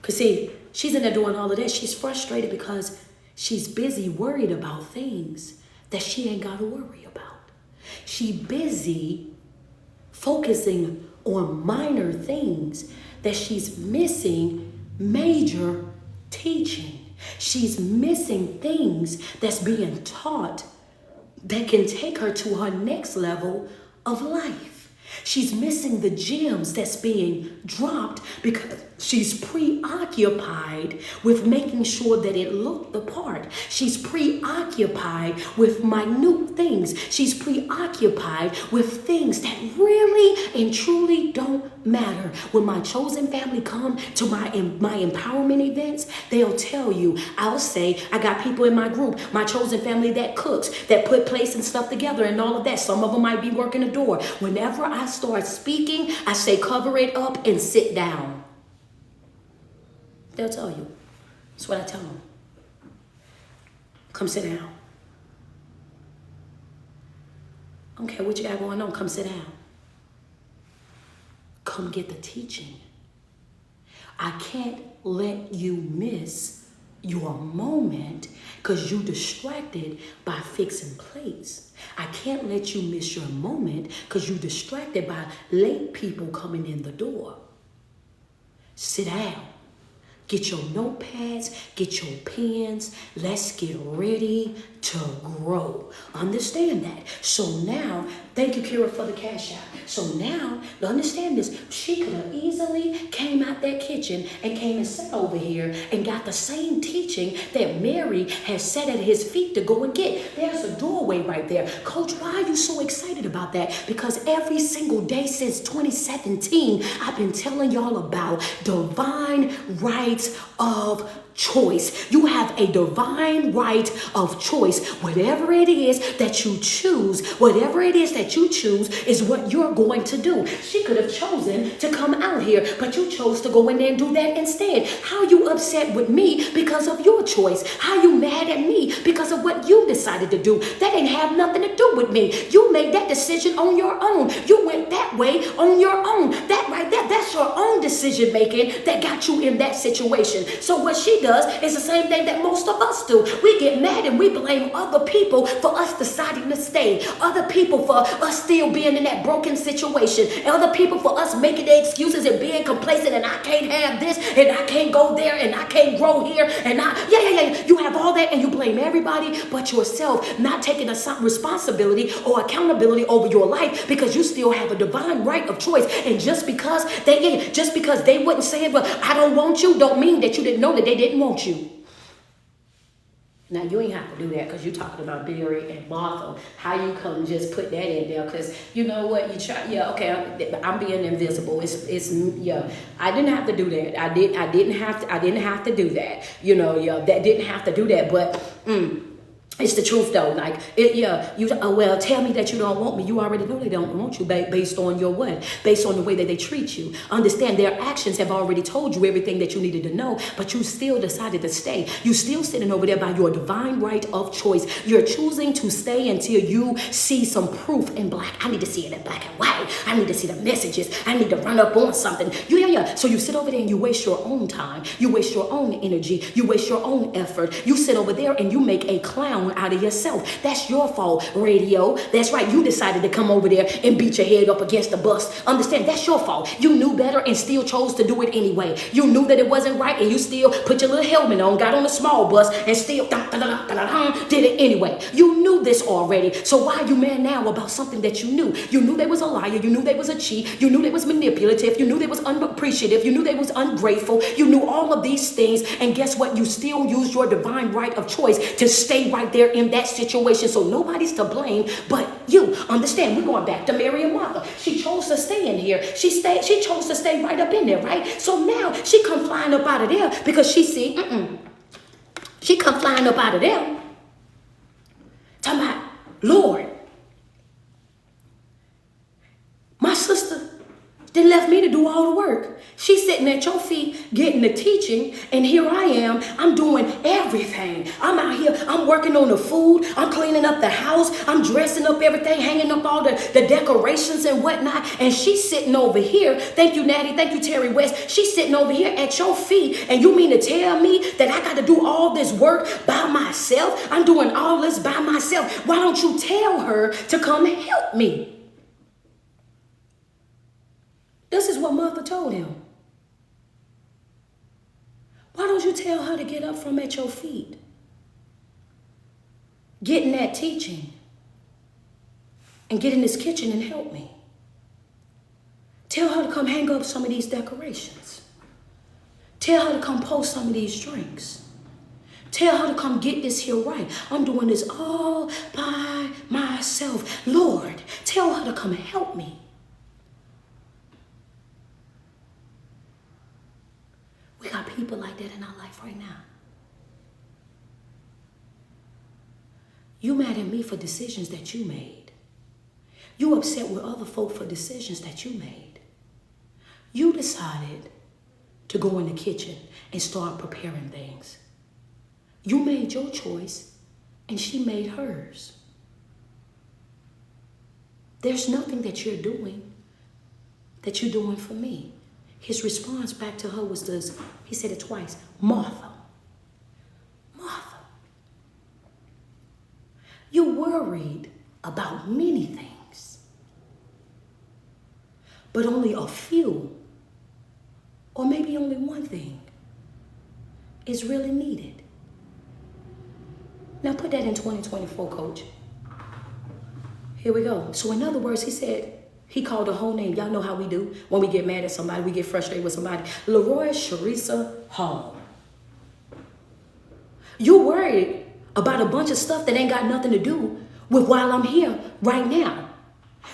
Because see, she's in there doing all of that. She's frustrated because she's busy worried about things that she ain't got to worry about. She busy focusing on minor things that she's missing major teaching. She's missing things that's being taught that can take her to her next level of life. She's missing the gems that's being dropped because she's preoccupied with making sure that it looked the part. She's preoccupied with minute things. She's preoccupied with things that really and truly don't matter. When my chosen family come to my empowerment events, they'll tell you, I'll say, I got people in my group, my chosen family that cooks, that put plates and stuff together and all of that. Some of them might be working the door. Whenever I start speaking, I say, cover it up and sit down. They'll tell you. That's what I tell them. Come sit down. I don't care what you got going on. Come sit down. Come get the teaching. I can't let you miss your moment because you distracted by fixing plates. I can't let you miss your moment because you're distracted by late people coming in the door. Sit down. Get your notepads, get your pens. Let's get ready to grow. Understand that. So now, thank you, Kira, for the cash out. So now, understand this. She could have easily came out that kitchen and came and sat over here and got the same teaching that Mary has sat at his feet to go and get. There's a doorway right there. Coach, why are you so excited about that? Because every single day since 2017, I've been telling y'all about divine rights of choice. You have a divine right of choice. Whatever it is that you choose, whatever it is that you choose is what you're going to do. She could have chosen to come out here, but you chose to go in there and do that instead. How you upset with me because of your choice? How you mad at me because of what you decided to do? That ain't have nothing to do with me. You made that decision on your own. You went that way on your own. That right there, that's your own decision making that got you in that situation. So what she does is the same thing that most of us do. We get mad and we blame other people for us deciding to stay. Other people for us still being in that broken situation. And other people for us making the excuses and being complacent and I can't have this and I can't go there and I can't grow here and you have all that and you blame everybody but yourself, not taking responsibility or accountability over your life because you still have a divine right of choice. And just because they wouldn't say it, but I don't want you, don't mean that you didn't know that they didn't want you. Now, you ain't have to do that because you're talking about Mary and Martha. How you come just put that in there because you know what? You try, I'm being invisible. I didn't have to do that. I didn't have to do that. That didn't have to do that. But it's the truth though. Tell me that you don't want me. You already know they don't want you based on your what? Based on the way that they treat you. Understand their actions have already told you everything that you needed to know, but you still decided to stay. You still sitting over there by your divine right of choice. You're choosing to stay until you see some proof in black. I need to see it in black and white. I need to see the messages. I need to run up on something. So you sit over there and you waste your own time. You waste your own energy. You waste your own effort. You sit over there and you make a clown out of yourself. That's your fault, radio. That's right. You decided to come over there and beat your head up against the bus. Understand, that's your fault. You knew better and still chose to do it anyway. You knew that it wasn't right and you still put your little helmet on, got on a small bus and still did it anyway. You knew this already. So why are you mad now about something that you knew? You knew they was a liar. You knew they was a cheat. You knew they was manipulative. You knew they was unappreciative. You knew they was ungrateful. You knew all of these things. And guess what? You still used your divine right of choice to stay right there in that situation. So nobody's to blame but you. Understand, we're going back to Mary and Martha. She chose to stay in here. She chose to stay right up in there, right? So now she come flying up out of there because she come flying up out of there talking about, Lord, my sister then left me to do all the work. She's sitting at your feet getting the teaching, and here I am. I'm doing everything. I'm out here. I'm working on the food. I'm cleaning up the house. I'm dressing up everything, hanging up all the decorations and whatnot. And she's sitting over here. Thank you, Natty. Thank you, Terry West. She's sitting over here at your feet, and you mean to tell me that I got to do all this work by myself? I'm doing all this by myself. Why don't you tell her to come help me? This is what Martha told him. Why don't you tell her to get up from at your feet? Get in that teaching and get in this kitchen and help me. Tell her to come hang up some of these decorations. Tell her to come post some of these drinks. Tell her to come get this here right. I'm doing this all by myself. Lord, tell her to come help me. We got people like that in our life right now. You mad at me for decisions that you made. You upset with other folk for decisions that you made. You decided to go in the kitchen and start preparing things. You made your choice and she made hers. There's nothing that you're doing for me. His response back to her was this. He said it twice. Martha. Martha. You worried about many things, but only a few, or maybe only one thing, is really needed. Now put that in 2024, coach. Here we go. So in other words, he said, he called the whole name. Y'all know how we do when we get mad at somebody, we get frustrated with somebody. Leroy Sharisa Hall. You worried about a bunch of stuff that ain't got nothing to do with while I'm here right now.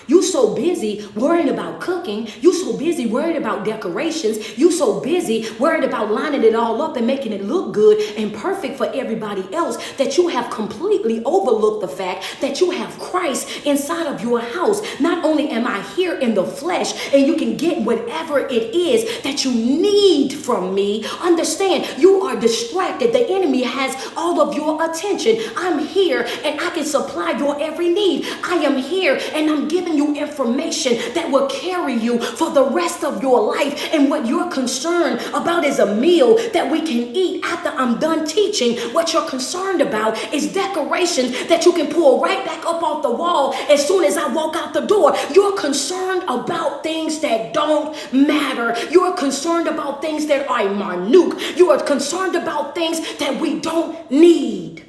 You so busy worrying about cooking. You so busy worried about decorations. You so busy worried about lining it all up and making it look good and perfect for everybody else that you have completely overlooked the fact that you have Christ inside of your house. Not only am I here in the flesh and you can get whatever it is that you need from me, understand you are distracted. The enemy has all of your attention. I'm here and I can supply your every need. I am here and I'm giving you information that will carry you for the rest of your life. And what you're concerned about is a meal that we can eat after I'm done teaching. What you're concerned about is decorations that you can pull right back up off the wall as soon as I walk out the door. You're concerned about things that don't matter. You're concerned about things that are minute. You are concerned about things that we don't need.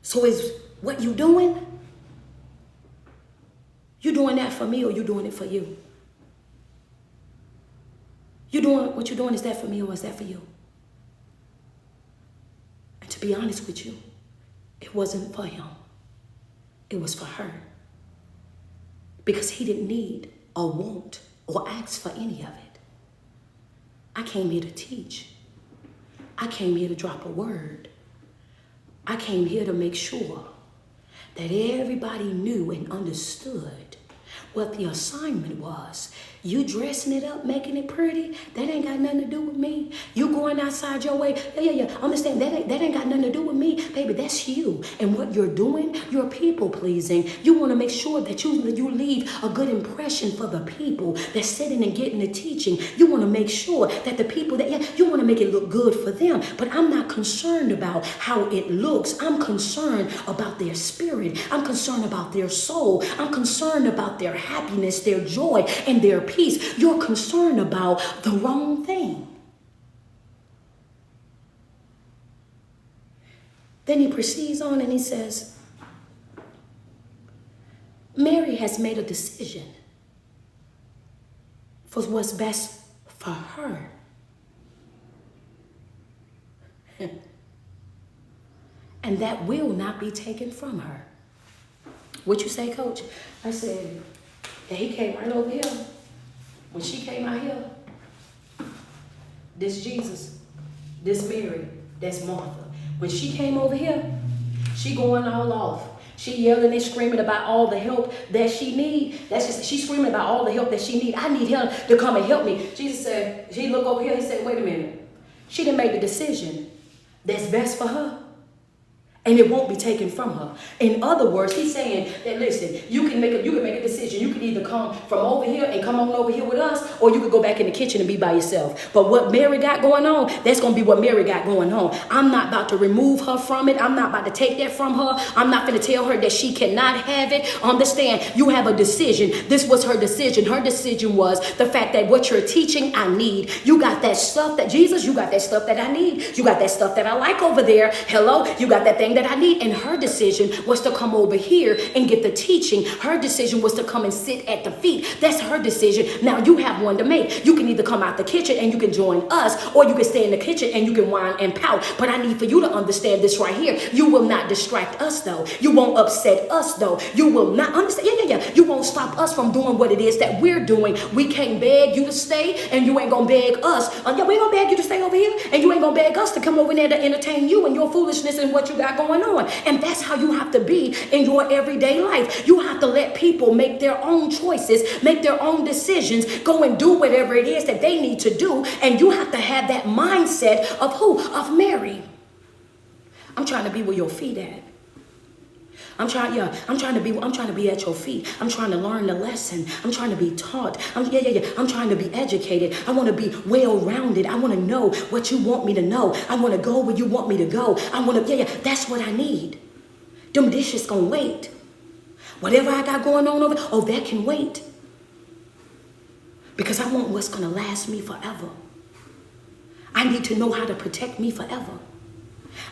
So is what you doing? You doing that for me or you doing it for you? You doing what you doing, is that for me or is that for you? And to be honest with you, it wasn't for him. It was for her. Because he didn't need or want or ask for any of it. I came here to teach. I came here to drop a word. I came here to make sure that everybody knew and understood what the assignment was. You dressing it up, making it pretty, that ain't got nothing to do with me. You going outside your way, yeah, understand, that ain't got nothing to do with me. Baby, that's you. And what you're doing, you're people pleasing. You want to make sure that you leave a good impression for the people that's sitting and getting the teaching. You want to make sure that the people you want to make it look good for them. But I'm not concerned about how it looks. I'm concerned about their spirit. I'm concerned about their soul. I'm concerned about their happiness, their joy, and their peace. You're concerned about the wrong thing. Then he proceeds on and he says, Mary has made a decision for what's best for her. And that will not be taken from her. What you say, coach? I said, and he came right over here. When she came out here, this Jesus, this Mary, that's Martha. When she came over here, she going all off. She yelling and screaming about all the help that she need. She's screaming about all the help that she need. I need him to come and help me. Jesus said, she looked over here, he said, wait a minute. She didn't make the decision that's best for her. And it won't be taken from her. In other words, he's saying that, listen, you can make a decision. You can either come from over here and come on over here with us, or you could go back in the kitchen and be by yourself. But what Mary got going on, that's going to be what Mary got going on. I'm not about to remove her from it. I'm not about to take that from her. I'm not going to tell her that she cannot have it. Understand, you have a decision. This was her decision. Her decision was the fact that what you're teaching, I need. You got that stuff that, Jesus, you got that stuff that I need. You got that stuff that I like over there. Hello, you got that thing that I need. And her decision was to come over here and get the teaching. Her decision was to come and sit at the feet. That's her decision. Now you have one to make. You can either come out the kitchen and you can join us, or you can stay in the kitchen and you can whine and pout. But I need for you to understand this right here. You will not distract us though. You won't upset us though. You will not understand. Yeah. You won't stop us from doing what it is that we're doing. We can't beg you to stay, and you ain't gonna beg us. We ain't gonna beg you to stay over here, and you ain't gonna beg us to come over there to entertain you and your foolishness and what you got going on. And that's how you have to be in your everyday life. You have to let people make their own choices, make their own decisions, go and do whatever it is that they need to do. And you have to have that mindset of who? Of Mary. I'm trying to be where your feet at. I'm trying to be at your feet. I'm trying to learn the lesson. I'm trying to be taught. I'm trying to be educated. I want to be well-rounded. I want to know what you want me to know. I want to go where you want me to go. That's what I need. Them dishes gonna wait. Whatever I got going on that can wait. Because I want what's gonna last me forever. I need to know how to protect me forever.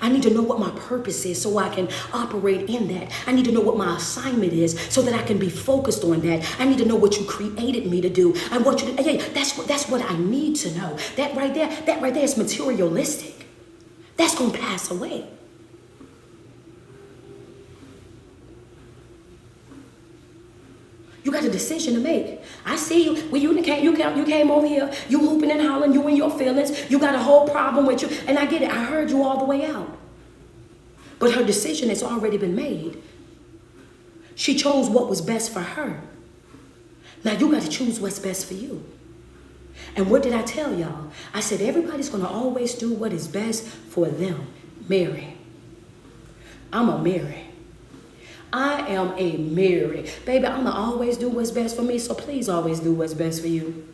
I need to know what my purpose is so I can operate in that. I need to know what my assignment is so that I can be focused on that. I need to know what you created me to do. I want you to, that's what I need to know. That right there is materialistic. That's going to pass away. You got a decision to make. I see you. When you came over here, you hooping and hollering, you and your feelings. You got a whole problem with you. And I get it. I heard you all the way out. But her decision has already been made. She chose what was best for her. Now you got to choose what's best for you. And what did I tell y'all? I said everybody's going to always do what is best for them. Mary. I'm a Mary. I am a Mary. Baby, I'm going to always do what's best for me, so please always do what's best for you.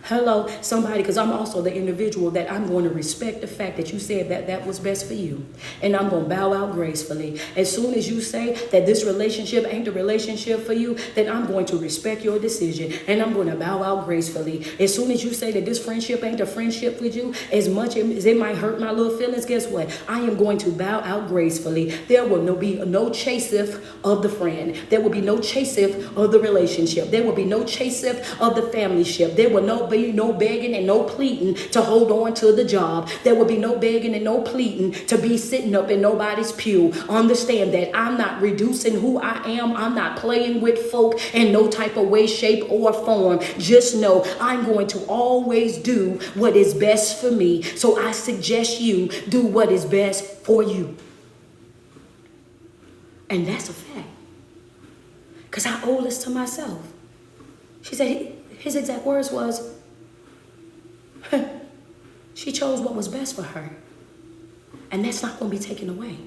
Hello, somebody, because I'm also the individual that I'm going to respect the fact that you said that was best for you. And I'm going to bow out gracefully. As soon as you say that this relationship ain't the relationship for you, then I'm going to respect your decision. And I'm going to bow out gracefully. As soon as you say that this friendship ain't the friendship for you, as much as it might hurt my little feelings, guess what? I am going to bow out gracefully. There will be no chaseth of the friend. There will be no chaseth of the relationship. There will be no chaseth of the family ship. There will be no begging and no pleading to hold on to the job. There will be no begging and no pleading to be sitting up in nobody's pew. Understand that I'm not reducing who I am. I'm not playing with folk in no type of way, shape, or form. Just know I'm going to always do what is best for me. So I suggest you do what is best for you. And that's a fact. Because I owe this to myself. She said, his exact words was, she chose what was best for her. And that's not going to be taken away.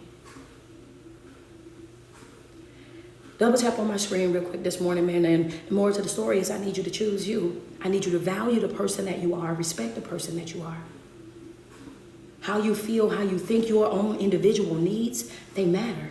Double tap on my screen real quick this morning, man. And more to the story is I need you to choose you. I need you to value the person that you are. Respect the person that you are. How you feel, how you think your own individual needs, they matter.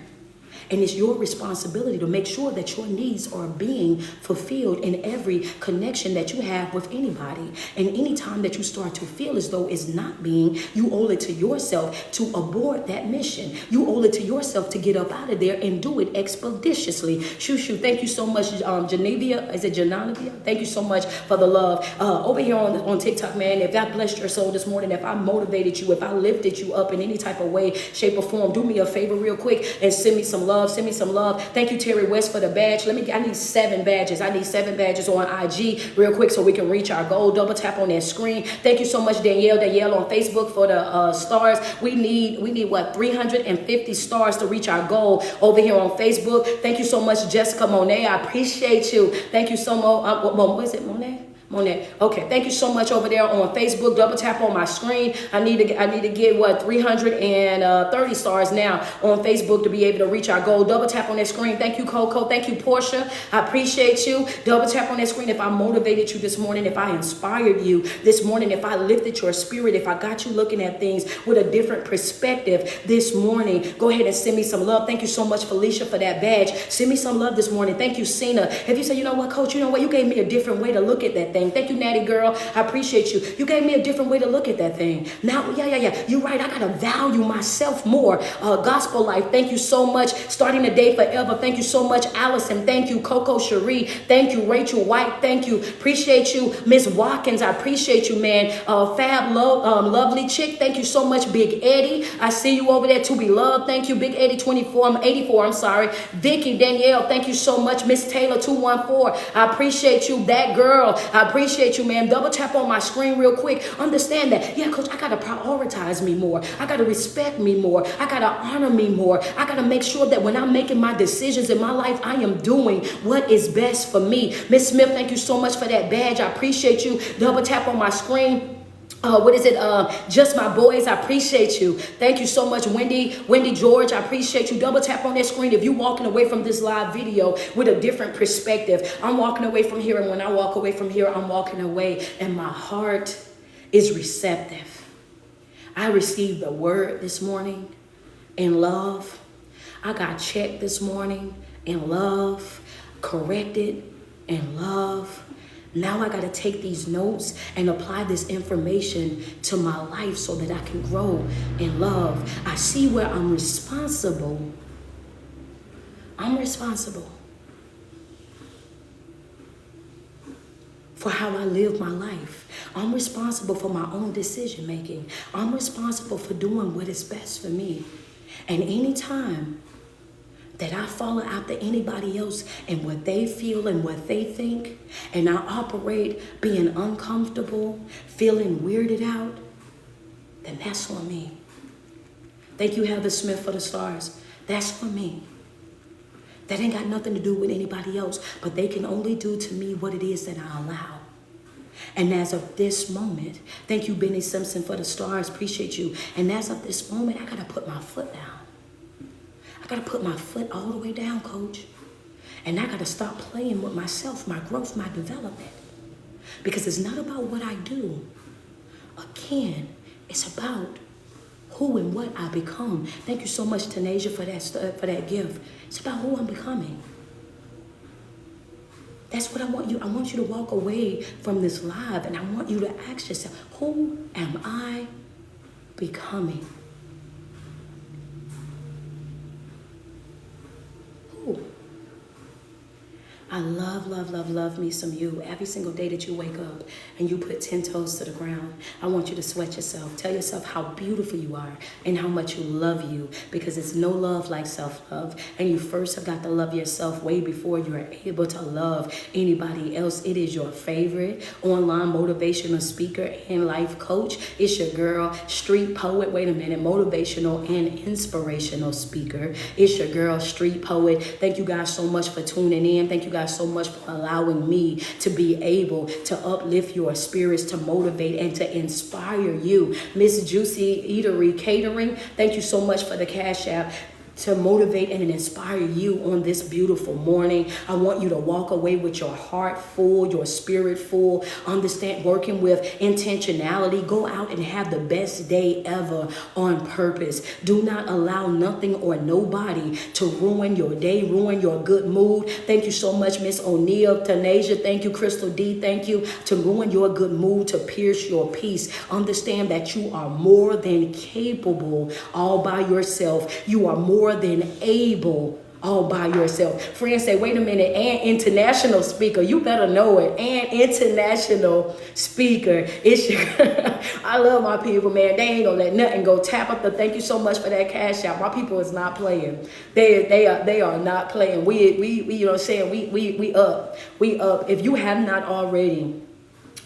And it's your responsibility to make sure that your needs are being fulfilled in every connection that you have with anybody. And anytime that you start to feel as though it's not being, you owe it to yourself to abort that mission. You owe it to yourself to get up out of there and do it expeditiously. Shoo, thank you so much, Genevia. Is it Genevia? Thank you so much for the love. Over here on TikTok, man, if that blessed your soul this morning, if I motivated you, if I lifted you up in any type of way, shape, or form, do me a favor real quick and send me some love. Send me some love. Thank you, Terry West, for the badge. I need 7 badges. I need 7 badges on IG real quick so we can reach our goal. Double tap on that screen. Thank you so much, Danielle on Facebook for the stars. We need what, 350 stars to reach our goal over here on Facebook. Thank you so much, Jessica Monet. I appreciate you. Thank you so much. What is it, Monet? Okay, thank you so much over there on Facebook. Double tap on my screen. I need to get what, 330 stars now on Facebook to be able to reach our goal. Double tap on that screen. Thank you, Coco. Thank you, Portia. I appreciate you. Double tap on that screen. If I motivated you this morning, if I inspired you this morning, if I lifted your spirit, if I got you looking at things with a different perspective this morning, go ahead and send me some love. Thank you so much, Felicia, for that badge. Send me some love this morning. Thank you, Cena. If you say, you know what, Coach, you know what, you gave me a different way to look at that thing. Thank you, Natty girl. I appreciate you. You gave me a different way to look at that thing. Now, yeah. You're right. I got to value myself more. Gospel Life. Thank you so much. Starting the day forever. Thank you so much, Allison. Thank you, Coco Cherie. Thank you, Rachel White. Thank you. Appreciate you, Miss Watkins. I appreciate you, man. Fab Lovely Chick. Thank you so much, Big Eddie. I see you over there. To be loved. Thank you, Big Eddie 84. I'm sorry. Vicky Danielle. Thank you so much, Miss Taylor 214. I appreciate you, that girl. I appreciate you, man. Double tap on my screen real quick. Understand that, yeah, Coach, I got to prioritize me more. I got to respect me more. I got to honor me more. I got to make sure that when I'm making my decisions in my life, I am doing what is best for me. Miss Smith, thank you so much for that badge. I appreciate you. Double tap on my screen. What is it? Just my boys. I appreciate you. Thank you so much, Wendy George. I appreciate you. Double tap on that screen if you're walking away from this live video with a different perspective. I'm walking away from here, and when I walk away from here, I'm walking away, and my heart is receptive. I received the word this morning in love. I got checked this morning in love, corrected in love. Now I got to take these notes and apply this information to my life so that I can grow in love. I see where I'm responsible. I'm responsible for how I live my life. I'm responsible for my own decision making. I'm responsible for doing what is best for me. And anytime that I follow after anybody else and what they feel and what they think, and I operate being uncomfortable, feeling weirded out, then that's on me. Thank you, Heather Smith, for the stars. That's on me. That ain't got nothing to do with anybody else, but they can only do to me what it is that I allow. And as of this moment, thank you, Benny Simpson, for the stars. Appreciate you. And as of this moment, I got to put my foot down. I got to put my foot all the way down, coach. And I got to stop playing with myself, my growth, my development. Because it's not about what I do. Again, it's about who and what I become. Thank you so much, Tanasia, for that gift. It's about who I'm becoming. That's what I want you. I want you to walk away from this live, and I want you to ask yourself, who am I becoming? Who? I love me some you. Every single day that you wake up and you put 10 toes to the ground, I want you to sweat yourself. Tell yourself how beautiful you are and how much you love you, because it's no love like self-love. And you first have got to love yourself way before you're able to love anybody else. It is your favorite online motivational speaker and life coach. It's your girl, street poet. Wait a minute, motivational and inspirational speaker. It's your girl, street poet. Thank you guys so much for tuning in. Thank you guys so much for allowing me to be able to uplift your spirits, to motivate and to inspire you. Miss Juicy Eatery Catering, thank you so much for the Cash App. To motivate and inspire you on this beautiful morning. I want you to walk away with your heart full, your spirit full. Understand, working with intentionality. Go out and have the best day ever on purpose. Do not allow nothing or nobody to ruin your day, ruin your good mood. Thank you so much, Miss O'Neill. Tanasia, thank you. Crystal D, thank you. To ruin your good mood, to pierce your peace. Understand that you are more than capable all by yourself. You are more than able all by yourself. Friends say, wait a minute, and international speaker. You better know it. And international speaker. It's your I love my people, man. They ain't gonna let nothing go. Tap up the thank you so much for that Cash App. My people is not playing. They are not playing. We you know what I'm saying? We up. If you have not already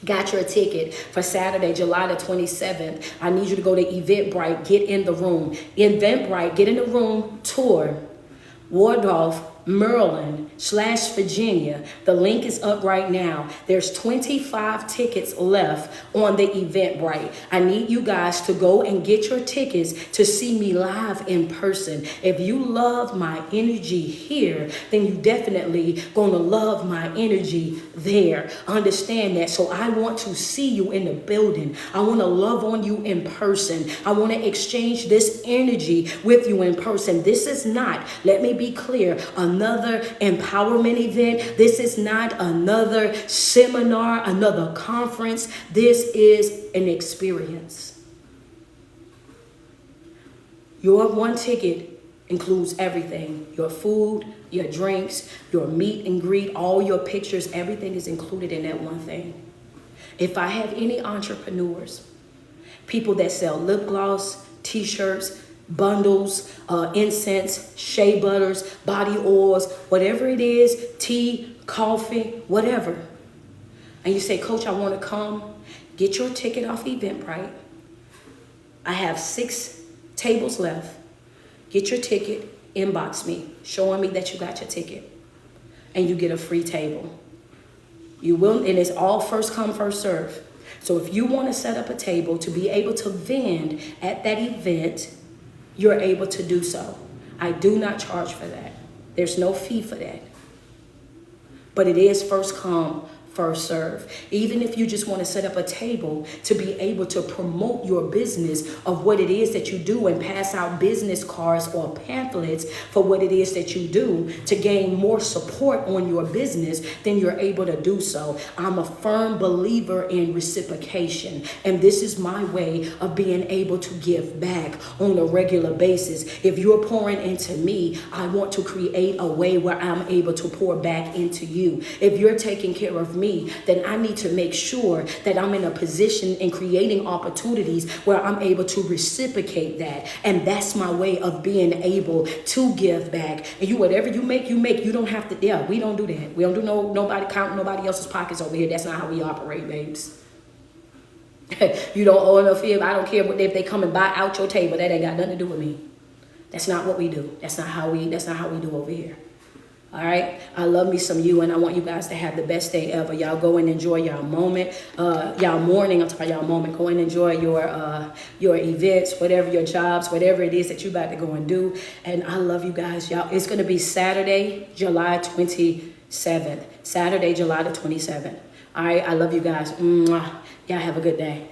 got your ticket for Saturday, July the 27th, I need you to go to Eventbrite, get in the room. Eventbrite, get in the room, tour Waldorf, Maryland / Virginia. The link is up right now. There's 25 tickets left on the Eventbrite. I need you guys to go and get your tickets to see me live in person. If you love my energy here, then you definitely gonna love my energy there. Understand that. So I want to see you in the building. I want to love on you in person. I want to exchange this energy with you in person. This is not, let me be clear, another empowerment event. This is not another seminar, another conference. This is an experience. Your one ticket includes everything. Your food, your drinks, your meet and greet, all your pictures, everything is included in that one thing. If I have any entrepreneurs, people that sell lip gloss, t-shirts, bundles, incense, shea butters, body oils, whatever it is, tea, coffee, whatever. And you say, Coach, I want to come. Get your ticket off Eventbrite. I have 6 tables left. Get your ticket, inbox me, showing me that you got your ticket. And you get a free table. You will, and it's all first come, first serve. So if you want to set up a table to be able to vend at that event, you're able to do so. I do not charge for that. There's no fee for that. But it is first come, first serve. Even if you just want to set up a table to be able to promote your business of what it is that you do and pass out business cards or pamphlets for what it is that you do to gain more support on your business, then you're able to do so. I'm a firm believer in reciprocation, and this is my way of being able to give back on a regular basis. If you're pouring into me, I want to create a way where I'm able to pour back into you. If you're taking care of me, then I need to make sure that I'm in a position in creating opportunities where I'm able to reciprocate that. And that's my way of being able to give back. And you, whatever you make, you make. You don't have to, yeah, we don't do that. We don't do nobody counting nobody else's pockets over here. That's not how we operate, babes. You don't owe enough fee. I don't care if they come and buy out your table. That ain't got nothing to do with me. That's not what we do. That's not how we do over here. All right. I love me some you, and I want you guys to have the best day ever. Y'all go and enjoy y'all moment, y'all morning. I'm talking about y'all moment. Go and enjoy your events, whatever your jobs, whatever it is that you about to go and do. And I love you guys. Y'all, it's going to be Saturday, July 27th. Saturday, July the 27th. All right. I love you guys. Mwah. Y'all have a good day.